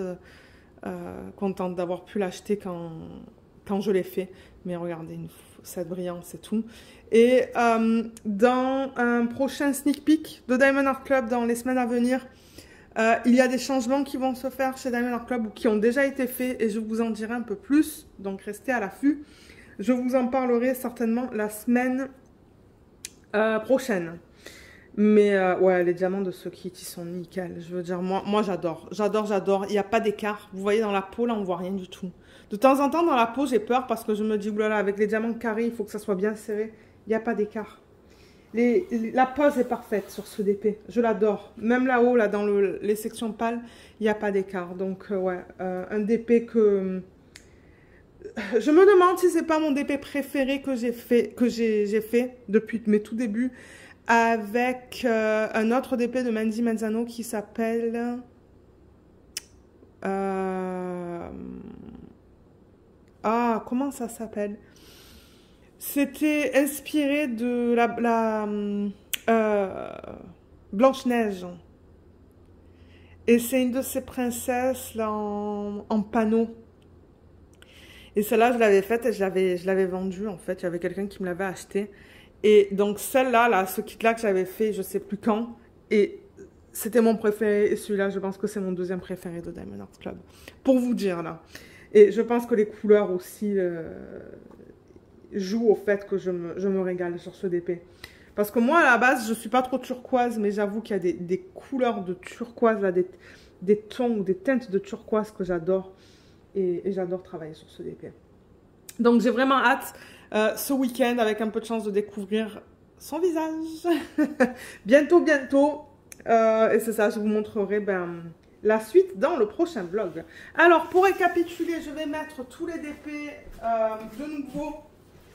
d'avoir pu l'acheter quand je l'ai fait. Mais regardez, cette brillance et tout. Et dans un prochain sneak peek de Diamond Art Club dans les semaines à venir, il y a des changements qui vont se faire chez Diamond Art Club ou qui ont déjà été faits et je vous en dirai un peu plus. Donc restez à l'affût. Je vous en parlerai certainement la semaine prochaine. Mais ouais, les diamants de ce kit, ils sont nickel. Je veux dire, moi j'adore. J'adore. Il n'y a pas d'écart. Vous voyez dans la peau, là, on ne voit rien du tout. De temps en temps, dans la peau, j'ai peur parce que je me dis, oulala, avec les diamants carrés, il faut que ça soit bien serré. Il n'y a pas d'écart. La pose est parfaite sur ce DP. Je l'adore. Même là-haut, là, dans les sections pâles, il n'y a pas d'écart. Donc, ouais, un DP que... Je me demande si c'est pas mon DP préféré que j'ai fait depuis mes tout débuts avec un autre DP de Mandy Manzano qui s'appelle... comment ça s'appelle? C'était inspiré de la Blanche-Neige. Et c'est une de ces princesses là en panneau. Et celle-là, je l'avais faite et je l'avais vendue en fait. Il y avait quelqu'un qui me l'avait acheté. Et donc celle-là, là, ce kit-là que j'avais fait, je sais plus quand. Et c'était mon préféré. Et celui-là, je pense que c'est mon deuxième préféré de Diamond Art Club. Pour vous dire là. Et je pense que les couleurs aussi... joue au fait que je me régale sur ce DP. Parce que moi, à la base, je suis pas trop turquoise, mais j'avoue qu'il y a des couleurs de turquoise, là, des tons ou des teintes de turquoise que j'adore. Et j'adore travailler sur ce DP. Donc, j'ai vraiment hâte, ce week-end, avec un peu de chance de découvrir son visage. bientôt. Et c'est ça, je vous montrerai la suite dans le prochain vlog. Alors, pour récapituler, je vais mettre tous les DP de nouveau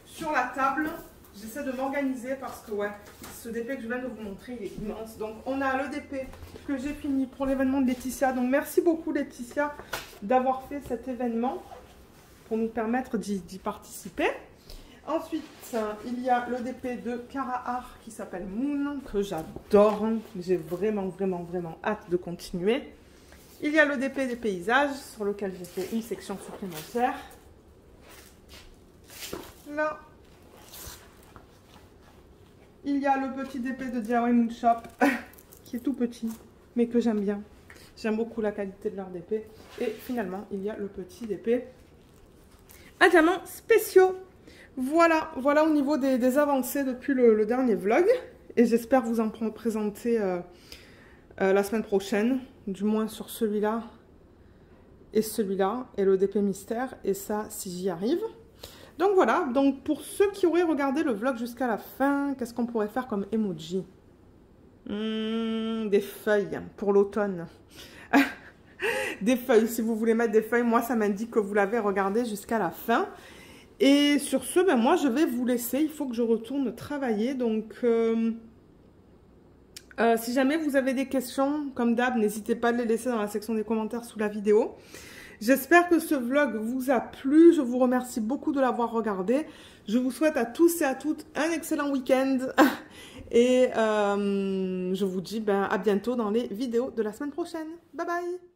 sur la table. J'essaie de m'organiser parce que ouais, ce DP que je viens de vous montrer, il est immense. Donc on a le DP que j'ai fini pour l'événement de Laetitia. Donc merci beaucoup Laetitia d'avoir fait cet événement pour nous permettre d'y participer. Ensuite, il y a le DP de Cara Art qui s'appelle Moon, que j'adore. J'ai vraiment hâte de continuer. Il y a le DP des paysages sur lequel j'ai fait une section supplémentaire. Là, il y a le petit DP de DIY Moon Shop qui est tout petit, mais que j'aime bien. J'aime beaucoup la qualité de leur DP. Et finalement, il y a le petit DP à diamants spéciaux. Voilà au niveau des avancées depuis le dernier vlog. Et j'espère vous en présenter la semaine prochaine, du moins sur celui-là et celui-là, et le DP mystère. Et ça, si j'y arrive. Donc voilà, donc pour ceux qui auraient regardé le vlog jusqu'à la fin, qu'est-ce qu'on pourrait faire comme emoji? Des feuilles pour l'automne. Des feuilles, si vous voulez mettre des feuilles, moi ça m'indique que vous l'avez regardé jusqu'à la fin. Et sur ce, moi je vais vous laisser, il faut que je retourne travailler. Donc si jamais vous avez des questions, comme d'hab, n'hésitez pas à les laisser dans la section des commentaires sous la vidéo. J'espère que ce vlog vous a plu. Je vous remercie beaucoup de l'avoir regardé. Je vous souhaite à tous et à toutes un excellent week-end. Et je vous dis à bientôt dans les vidéos de la semaine prochaine. Bye bye!